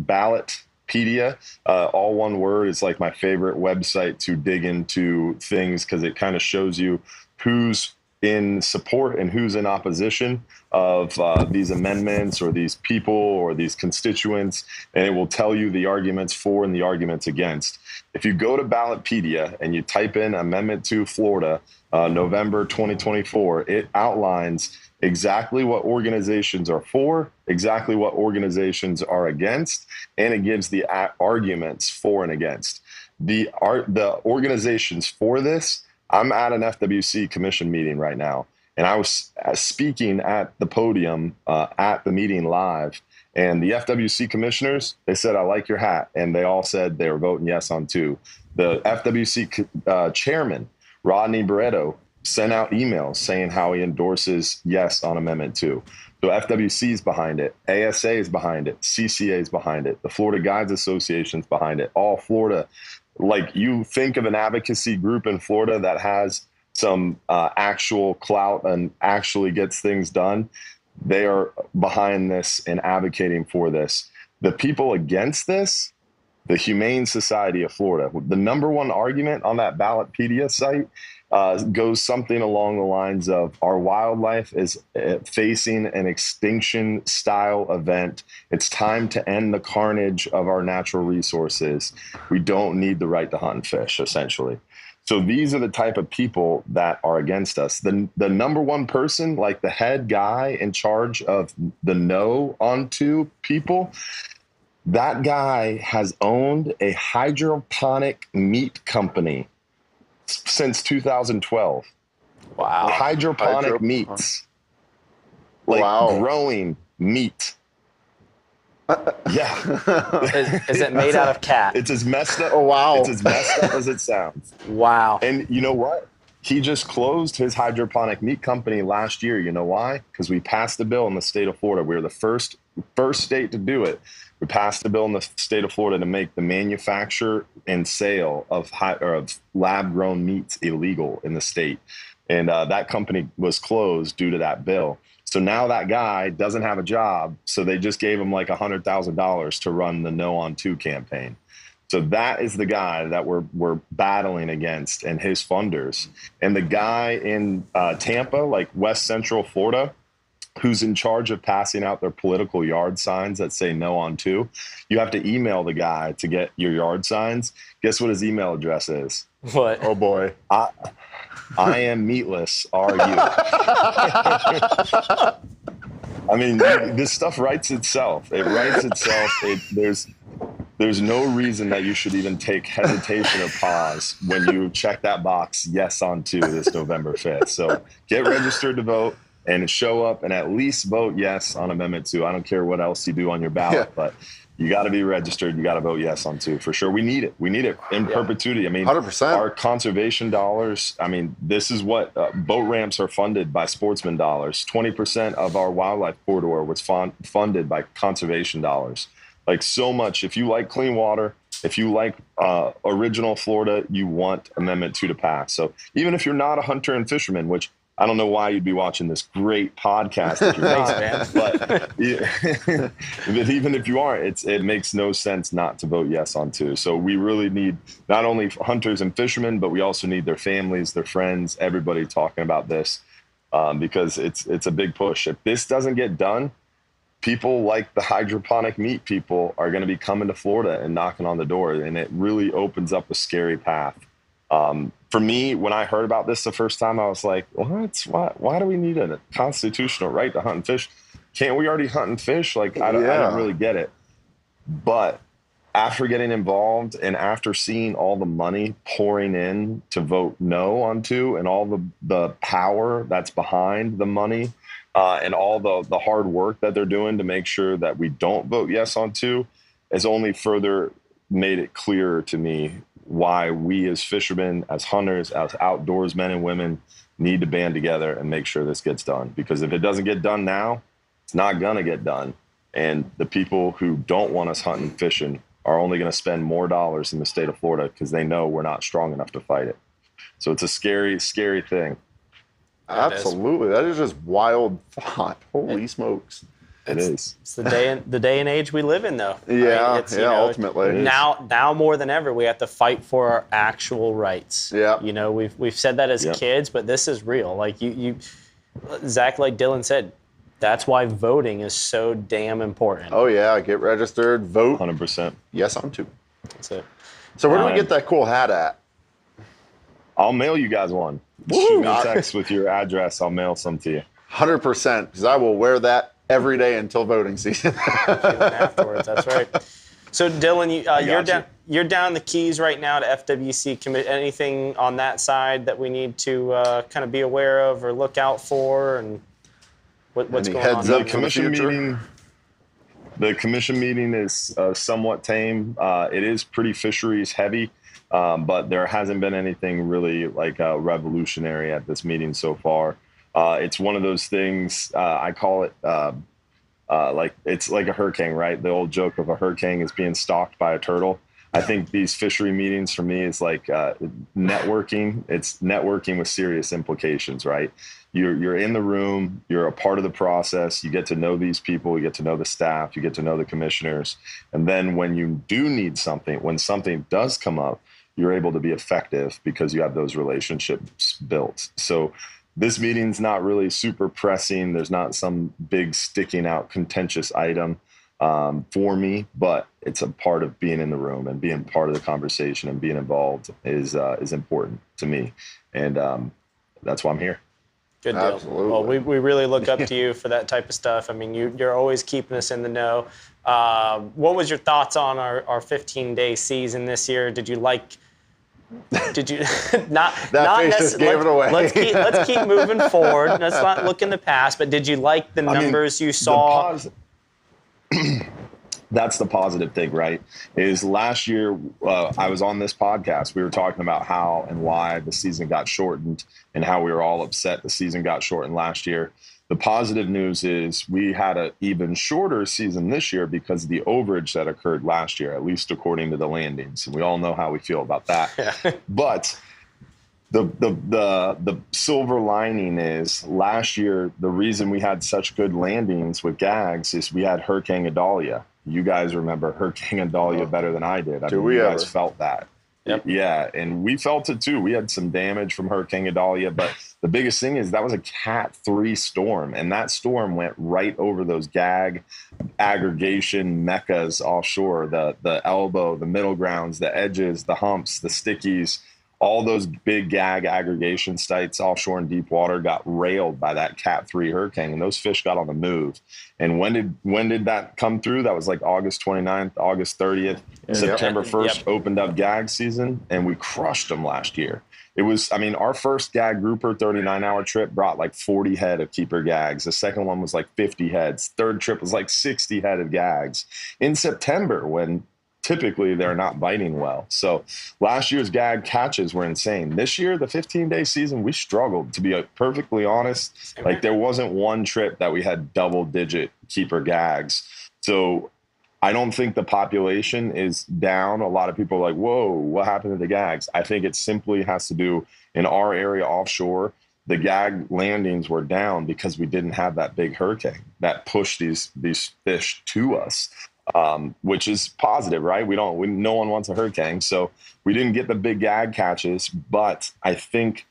all one word, is like my favorite website to dig into things, because it kind of shows you who's in support and who's in opposition of these amendments or these people or these constituents, and it will tell you the arguments for and the arguments against. If you go to Ballotpedia and you type in Amendment 2 Florida, November 2024, it outlines exactly what organizations are for, exactly what organizations are against, and it gives the arguments for and against. The organizations for this, I'm at an FWC commission meeting right now, and I was speaking at the podium at the meeting live, and the FWC commissioners, they said, "I like your hat," and they all said they were voting yes on 2. The FWC chairman, Rodney Barreto, sent out emails saying how he endorses yes on Amendment 2. So FWC is behind it, ASA is behind it, CCA is behind it, the Florida Guides Association is behind it, all Florida. Like, you think of an advocacy group in Florida that has some actual clout and actually gets things done, they are behind this and advocating for this. The people against this, the Humane Society of Florida, the number one argument on that Ballotpedia site goes something along the lines of, our wildlife is facing an extinction style event. It's time to end the carnage of our natural resources. We don't need the right to hunt and fish, essentially. So these are the type of people that are against us. The number one person, like the head guy in charge of the no on 2 people, that guy has owned a hydroponic meat company since 2012. Wow. Hydroponic meats. Like, growing meat. Yeah. Is it made out of cat? It's as messed up. Oh, wow. It's as messed up as it sounds. Wow. And you know what? He just closed his hydroponic meat company last year. You know why? Because we passed a bill in the state of Florida. We were the first state to do it. We passed a bill in the state of Florida to make the manufacture and sale of lab-grown meats illegal in the state. And that company was closed due to that bill. So now that guy doesn't have a job, so they just gave him like $100,000 to run the No on 2 campaign. So that is the guy that we're battling against and his funders. And the guy in Tampa, like West Central Florida, who's in charge of passing out their political yard signs that say no on two, you have to email the guy to get your yard signs. Guess what his email address is? What? Oh, boy. I am meatless, are you? I mean, this stuff writes itself. It writes itself. There's no reason that you should even take hesitation or pause when you check that box, yes on two, this November 5th. So get registered to vote and show up and at least vote yes on Amendment 2. I don't care what else you do on your ballot, but you got to be registered. You got to vote yes on 2 for sure. We need it. We need it in perpetuity. I mean, 100%. Our conservation dollars, I mean, this is what boat ramps are funded by sportsman dollars. 20% of our wildlife corridor was funded by conservation dollars. Like so much. If you like clean water, if you like original Florida, you want Amendment 2 to pass. So even if you're not a hunter and fisherman, which I don't know why you'd be watching this great podcast if you're not, but even if you aren't, it makes no sense not to vote yes on 2. So we really need not only hunters and fishermen, but we also need their families, their friends, everybody talking about this because it's a big push. If this doesn't get done, people like the hydroponic meat people are going to be coming to Florida and knocking on the door, and it really opens up a scary path. For me, when I heard about this the first time, I was like, why do we need a constitutional right to hunt and fish? Can't we already hunt and fish? Like, I don't really get it. But after getting involved and after seeing all the money pouring in to vote no on 2 and all the power that's behind the money and all the hard work that they're doing to make sure that we don't vote yes on 2 has only further made it clearer to me why we as fishermen, as hunters, as outdoors men and women need to band together and make sure this gets done. Because if it doesn't get done now, it's not going to get done. And the people who don't want us hunting and fishing are only going to spend more dollars in the state of Florida because they know we're not strong enough to fight it. So it's a scary, scary thing. Absolutely. That is just wild thought. Holy smokes. It is. It's the day and age we live in, though. Yeah, I mean, ultimately. Now more than ever, we have to fight for our actual rights. Yeah. You know, we've said that as kids, but this is real. Like Zach, like Dylan said, that's why voting is so damn important. Oh yeah, get registered, vote. 100%. Yes on 2. That's it. So where do we get that cool hat at? I'll mail you guys one. Shoot me a text with your address. I'll mail some to you. 100%, because I will wear that every day until voting season. Afterwards, that's right. So Dylan, you're down the Keys right now to FWC. Anything on that side that we need to kind of be aware of or look out for, and what's going on? The commission meeting is somewhat tame. It is pretty fisheries heavy, but there hasn't been anything really like revolutionary at this meeting so far. It's one of those things, I call it like it's like a hurricane, right? The old joke of a hurricane is being stalked by a turtle. I think these fishery meetings for me is like networking. It's networking with serious implications, right? You're in the room, you're a part of the process, you get to know these people, you get to know the staff, you get to know the commissioners. And then when you do need something, when something does come up, you're able to be effective because you have those relationships built. So this meeting's not really super pressing. There's not some big sticking out contentious item for me, but it's a part of being in the room and being part of the conversation and being involved is important to me. And that's why I'm here. Good deal. Absolutely. Well, we really look up to you for that type of stuff. I mean, you're always keeping us in the know. What was your thoughts on our 15-day season this year? Did you not just gave it away. Let's keep moving forward. Let's not look in the past. But did you like the numbers you saw? That's the positive thing, right? Is last year I was on this podcast. We were talking about how and why the season got shortened and how we were all upset the season got shortened last year. The positive news is we had an even shorter season this year because of the overage that occurred last year, at least according to the landings. And we all know how we feel about that. Yeah. But the silver lining is last year, the reason we had such good landings with gags is we had Hurricane Idalia. You guys remember Hurricane Idalia better than I did. You guys felt that. Yep. Yeah, and we felt it too. We had some damage from Hurricane Idalia, but the biggest thing is that was a Cat 3 storm, and that storm went right over those gag aggregation meccas offshore, the elbow, the middle grounds, the edges, the humps, the stickies. All those big gag aggregation sites offshore in deep water got railed by that Cat 3 hurricane, and those fish got on the move. And when did that come through? That was like August 29th, August 30th, September 1st opened up gag season, and we crushed them last year. It was, I mean, our first gag grouper 39-hour trip brought like 40 head of keeper gags. The second one was like 50 heads. Third trip was like 60 head of gags. In September, when typically they're not biting well. So last year's gag catches were insane. This year, the 15-day season, we struggled, to be perfectly honest. Like there wasn't one trip that we had double-digit keeper gags. So I don't think the population is down. A lot of people are like, whoa, what happened to the gags? I think it simply has to do, in our area offshore, the gag landings were down because we didn't have that big hurricane that pushed these fish to us. Which is positive, right? No one wants a hurricane. So we didn't get the big gag catches, but I think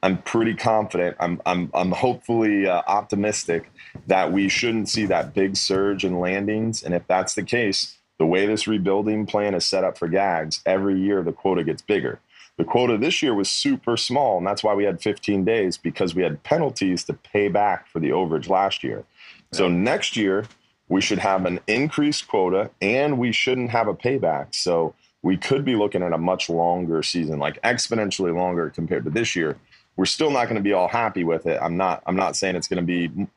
I'm pretty confident. I'm hopefully optimistic that we shouldn't see that big surge in landings. And if that's the case, the way this rebuilding plan is set up for gags, every year the quota gets bigger. The quota this year was super small, and that's why we had 15 days, because we had penalties to pay back for the overage last year. So next year, we should have an increased quota, and we shouldn't have a payback. So we could be looking at a much longer season, like exponentially longer compared to this year. We're still not going to be all happy with it. I'm not saying it's going to be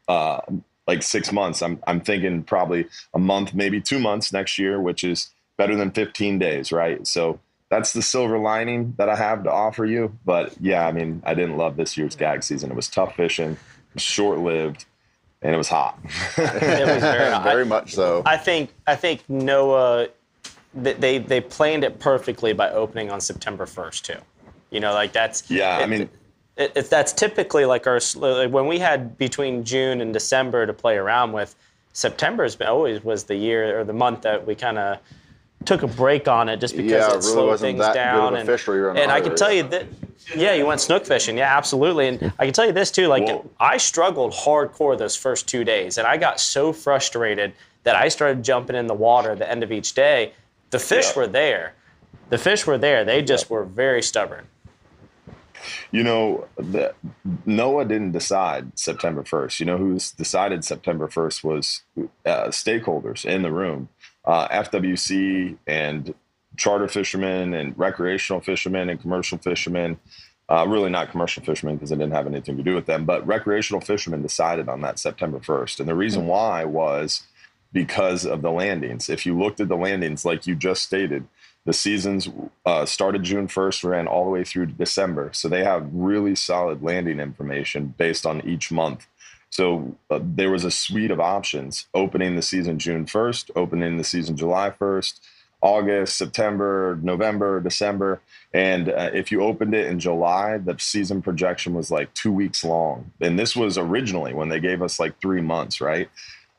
like 6 months. I'm thinking probably a month, maybe 2 months next year, which is better than 15 days, right? So that's the silver lining that I have to offer you. But yeah, I mean, I didn't love this year's gag season. It was tough fishing, it was short-lived, and it was hot. It was very hot. Very much so. I think Noah, they planned it perfectly by opening on September 1st too. You know, like that's that's typically like when we had between June and December to play around with. September's always was the year or the month that we kind of took a break on it just because it slowed things down. And I can tell you that, yeah, you went snook fishing. Yeah, absolutely. And I can tell you this too, like I struggled hardcore those first 2 days, and I got so frustrated that I started jumping in the water at the end of each day. The fish were there. The fish were there. They just were very stubborn. You know, Noah didn't decide September 1st. You know who's decided September 1st was stakeholders in the room. FWC and charter fishermen and recreational fishermen and commercial fishermen, really not commercial fishermen because it didn't have anything to do with them, but recreational fishermen decided on that September 1st. And the reason why was because of the landings. If you looked at the landings, like you just stated, the seasons started June 1st, ran all the way through to December. So they have really solid landing information based on each month. So there was a suite of options: opening the season June 1st, opening the season July 1st, August, September, November, December. And if you opened it in July, the season projection was like 2 weeks long. And this was originally when they gave us like 3 months, right?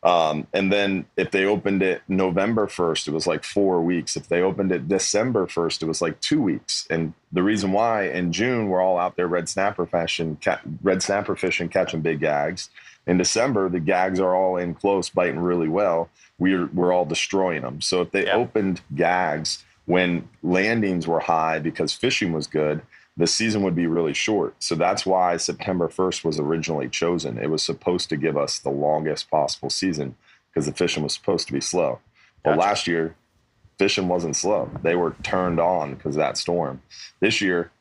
And then if they opened it November 1st, it was like 4 weeks. If they opened it December 1st, it was like 2 weeks. And the reason why in June, we're all out there red snapper fishing, catching big gags. In December, the gags are all in close, biting really well. We're all destroying them. So if they opened gags when landings were high because fishing was good, the season would be really short. So that's why September 1st was originally chosen. It was supposed to give us the longest possible season because the fishing was supposed to be slow. Well, last year, fishing wasn't slow. They were turned on because of that storm. This year,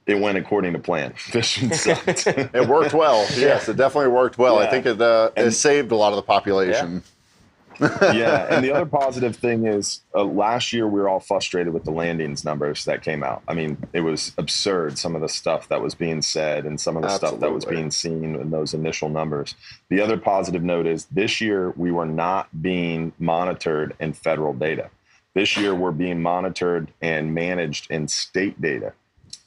it went according to plan. Fishing sucked. It worked well. Yes, it definitely worked well. I think it saved a lot of the population. Yeah, and the other positive thing is last year we were all frustrated with the landings numbers that came out. I mean, it was absurd, some of the stuff that was being said and some of the stuff that was being seen in those initial numbers. The other positive note is this year we were not being monitored in federal data. This year we're being monitored and managed in state data.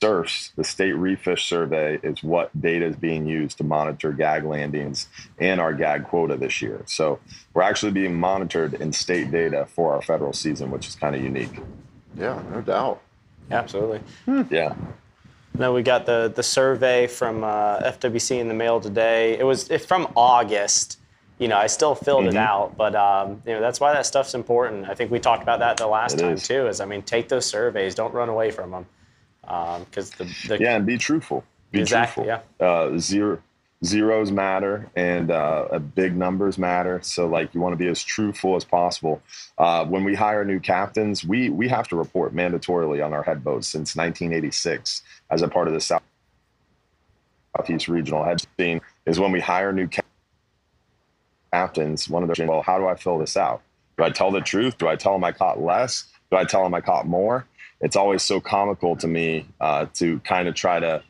SURFs, the State Refish Survey, is what data is being used to monitor gag landings and our gag quota this year. So we're actually being monitored in state data for our federal season, which is kind of unique. Yeah, no doubt. Absolutely. Yeah. Then we got the survey from FWC in the mail today. It's from August. You know, I still filled it out, but you know, that's why that stuff's important. I think we talked about that the last time too. I mean, take those surveys, don't run away from them, because and be truthful. Be truthful. Yeah. Zeros matter, and big numbers matter. So, like, you want to be as truthful as possible. When we hire new captains, we have to report mandatorily on our head boats since 1986 as a part of the Southeast Regional Head Team. Is when we hire new captains, one of their, well, how do I fill this out? Do I tell the truth? Do I tell them I caught less? Do I tell them I caught more? It's always so comical to me to kind of try to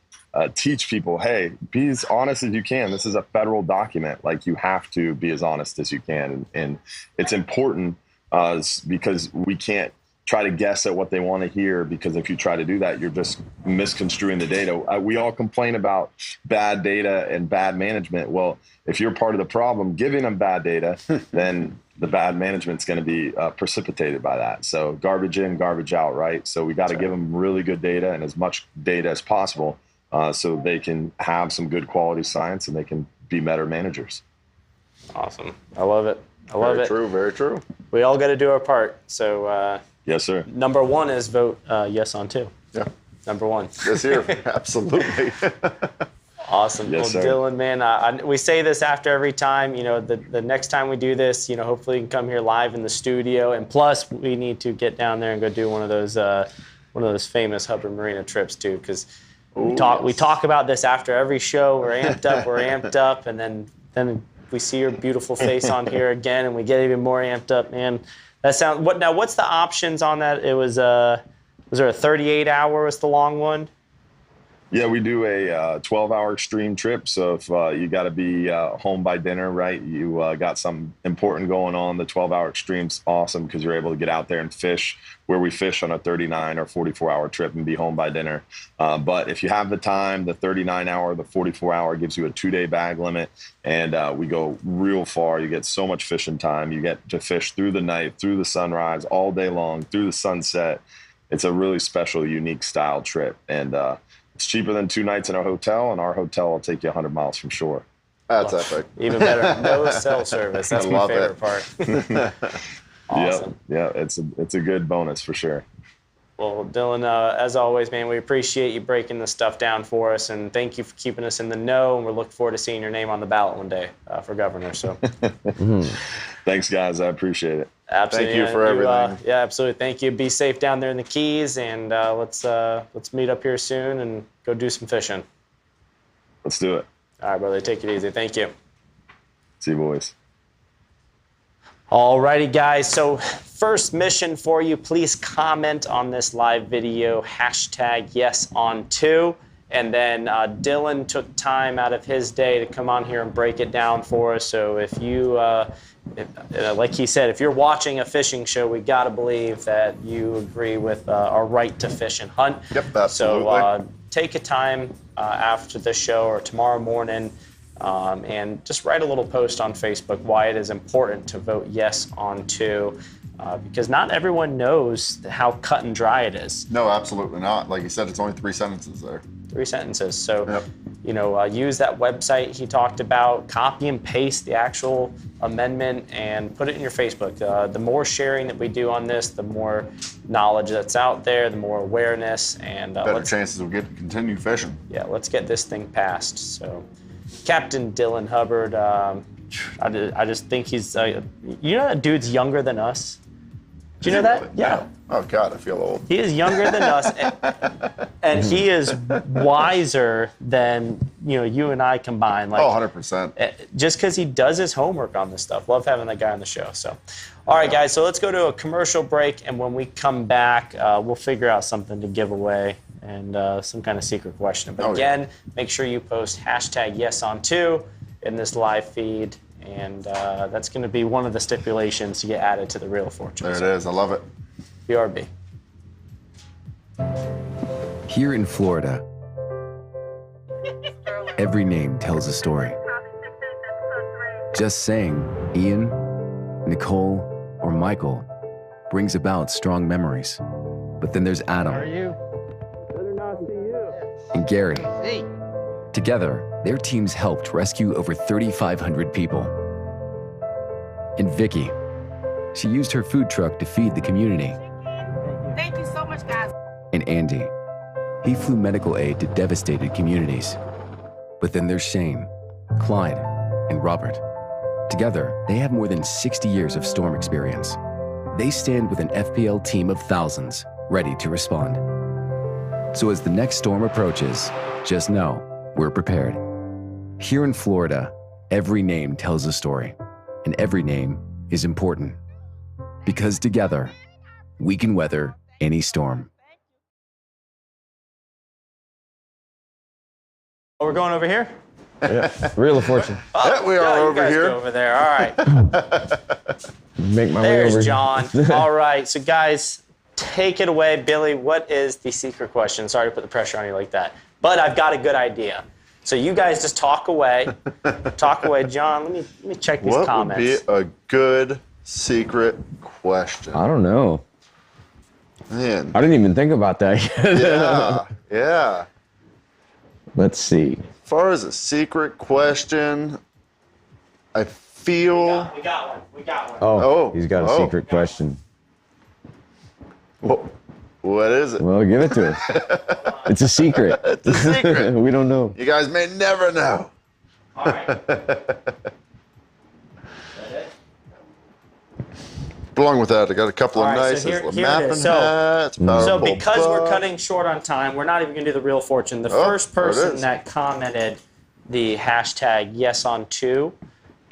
teach people, hey, be as honest as you can. This is a federal document. Like, you have to be as honest as you can. And it's important because we can't try to guess at what they want to hear, because if you try to do that, you're just misconstruing the data. We all complain about bad data and bad management. Well, if you're part of the problem giving them bad data, then the bad management's going to be precipitated by that. So garbage in, garbage out, right? So we got to give them really good data and as much data as possible so they can have some good quality science and they can be better managers. Awesome. I love it. I love it. Very true. Very true. We all got to do our part. So yes, sir. Number one is vote yes on 2. Yeah. Number one. This year. Absolutely. Awesome. Yes, well, sir. Dylan, man, we say this after every time. You know, the next time we do this, you know, hopefully you can come here live in the studio. And plus, we need to get down there and go do one of those famous Hubbard Marina trips too, because we talk about this after every show. We're amped up, and then we see your beautiful face on here again, and we get even more amped up, man. That sounds. What's the options on that? It was there a 38-hour was the long one? Yeah, we do a 12-hour extreme trip. So if you got to be home by dinner, right, you got something important going on, the 12-hour extreme's awesome because you're able to get out there and fish where we fish on a 39 or 44-hour trip and be home by dinner. But if you have the time, the 39-hour, the 44-hour gives you a 2-day bag limit, and we go real far. You get so much fishing time. You get to fish through the night, through the sunrise, all day long, through the sunset. It's a really special, unique style trip, and it's cheaper than 2 nights in a hotel, and our hotel will take you 100 miles from shore. That's epic. Even better. No cell service. That's my favorite part. Awesome. Yeah, it's a good bonus for sure. Well, Dylan, as always, man, we appreciate you breaking this stuff down for us, and thank you for keeping us in the know, and we're looking forward to seeing your name on the ballot one day for governor. So, Thanks, guys. I appreciate it. Absolutely. Thank you for everything. Yeah, absolutely. Thank you. Be safe down there in the Keys, and let's meet up here soon and go do some fishing. Let's do it. All right, brother. Take it easy. Thank you. See you, boys. All righty, guys. So first mission for you, please comment on this live video, #YesOn2. And then Dylan took time out of his day to come on here and break it down for us. So if you, like he said, if you're watching a fishing show, we got to believe that you agree with our right to fish and hunt. Yep, absolutely. So take a time after the show or tomorrow morning and just write a little post on Facebook why it is important to vote yes on 2. Because not everyone knows how cut and dry it is. No, absolutely not. Like you said, it's only 3 sentences there. 3 sentences. So, use that website he talked about, copy and paste the actual amendment, and put it in your Facebook. The more sharing that we do on this, the more knowledge that's out there, the more awareness, and better chances we'll get to continue fishing. Yeah, let's get this thing passed. So, Captain Dylan Hubbard, I just think he's, you know that dude's younger than us? Do you know that? Yeah. Oh, God, I feel old. He is younger than us, and he is wiser than you and I combined. Like, 100%. Just because he does his homework on this stuff. Love having that guy on the show. So, all right, guys. So let's go to a commercial break, and when we come back, we'll figure out something to give away and some kind of secret question. But again, make sure you post #YesOn2 in this live feed. And that's going to be one of the stipulations to get added to the Reel of Fortune. There it is. I love it. BRB. Here in Florida, every name tells a story. Just saying Ian, Nicole, or Michael brings about strong memories. But then there's Adam and Gary. Together, their teams helped rescue over 3,500 people. And Vicky, she used her food truck to feed the community. Thank you so much, guys. And Andy, he flew medical aid to devastated communities. But then there's Shane, Clyde, and Robert. Together, they have more than 60 years of storm experience. They stand with an FPL team of thousands, ready to respond. So as the next storm approaches, just know we're prepared. Here in Florida, every name tells a story, and every name is important. Because together, we can weather any storm. Oh, we're going over here? Yeah. Wheel of Fortune. Yeah, we are you over guys here. go over there. All right. Make my way over. There's John. All right. So, guys, take it away. Billy, what is the secret question? Sorry to put the pressure on you like that. But I've got a good idea. So you guys just talk away. Talk away. John, let me check these comments. What would be a good secret question? I don't know. Man. I didn't even think about that yet. Yeah. Yeah. Let's see. As far as a secret question, I feel. We got one. We got one. Oh, he's got a secret question. What is it? Well, give it to us. It's a secret. It's a secret. We don't know. You guys may never know. All right. Along with that, I got a couple All of right, nice so here it mapping is. hats. So powerful because we're buff. cutting short on time, we're not even going to do the real fortune. The Oh, first there it person is. that commented the hashtag YesOn2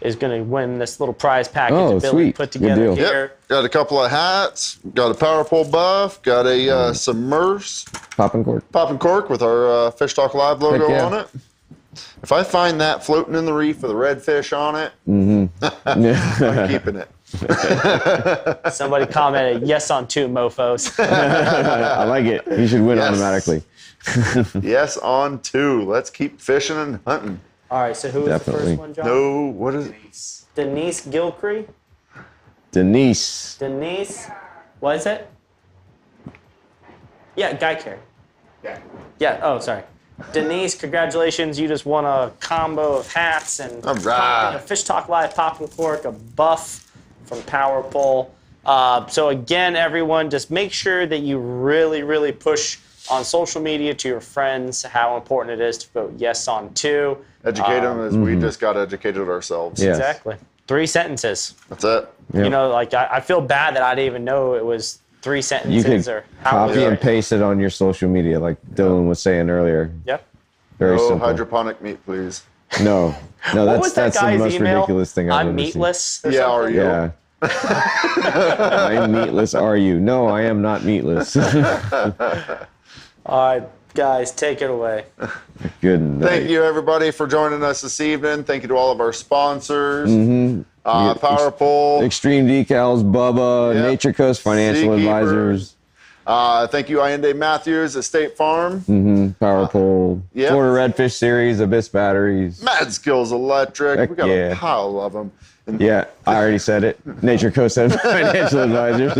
is going to win this little prize package Oh, that Billy sweet. put Good together deal. here. Yep. Got a couple of hats. Got a power pole buff. Got a submerse Popping cork. popping cork with our Fish Talk Live logo Heck yeah. on it. If I find that floating in the reef with a redfish on it, I'm keeping it. Somebody commented YesOn2 mofos. I like it. You should win Yes. automatically. Yes, on two. Let's keep fishing and hunting. All right, so who was the Definitely. first one, John? No, what is it? Denise Gilcree? Denise. Denise, what is it? Yeah, Guy Care. Yeah, oh, sorry. Denise, congratulations. You just won a combo of hats and All right. a Fish Talk Live popping cork, a buff from Power Pole. So again, everyone, just make sure that you really, really push on social media to your friends how important it is to vote yes on two. Educate them as we just got educated ourselves. Yes. Exactly. 3 sentences. That's it. Yep. You know, like I feel bad that I didn't even know it was 3 You sentences could or how copy and paste it on your social media, like Dylan was saying earlier. Yep. Very No simple. hydroponic meat, please. No, What was that's that the guy's most email? ridiculous thing I've I'm ever meatless. Or Yeah, something? are you? seen. Yeah. I'm meatless. Are you? No, I am not meatless. All right, guys, take it away. Good night. Thank you, everybody, for joining us this evening. Thank you to all of our sponsors. Power Pole. Extreme Decalz, BUBBA, Yep. Nature Coast Financial Seakeeper. Advisors, Thank you, Ayinde Matthews at State Farm. Power Pole, Yep. Florida Redfish Series, Abyss Batteries. Mad Skills Electric. Heck We got yeah. a pile of them. And Yeah, I already said it. Nature Coast Financial Advisors.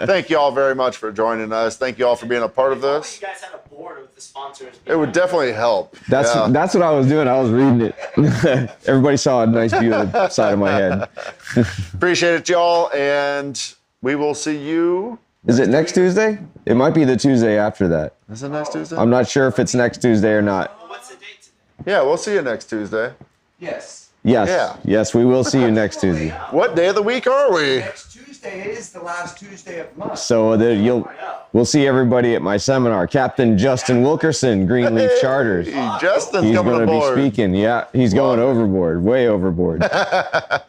thank you all very much for joining us. Thank you all for being a part of this. You guys had a board with the sponsors. It would definitely help. That's Yeah. that's what I was doing. I was reading it. Everybody saw a nice view of the side of my head. Appreciate it, y'all. And we will see you. Is it next Tuesday? It might be the Tuesday after that. Is it next Tuesday? I'm not sure if it's next Tuesday or not. What's the date today? Yeah, we'll see you next Tuesday. Yes. Yes. Yeah. Yes, we will see you next Tuesday. What day of the week are we? Next Tuesday is the last Tuesday of the month. So we'll see everybody at my seminar. Captain Justin Wilkerson, Greenleaf Charters. Justin's He's coming going to be aboard. speaking. Yeah, he's going overboard, way overboard.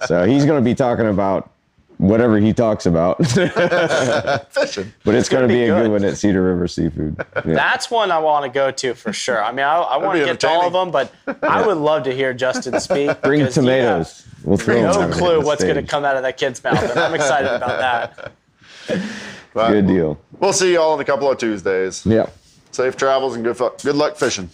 So he's going to be talking about whatever he talks about. Fishing. But it's going to be a good. good one at Cedar River Seafood. Yeah. That's one I want to go to for sure. I mean, I want to be get to all of them, but I would love to hear Justin speak. Bring because you tomatoes. We'll throw have them no on clue the what's going to stage. come out of that kid's mouth, and I'm excited about that. But Good deal. We'll see y'all in a couple of Tuesdays. Yeah. Safe travels and good luck fishing.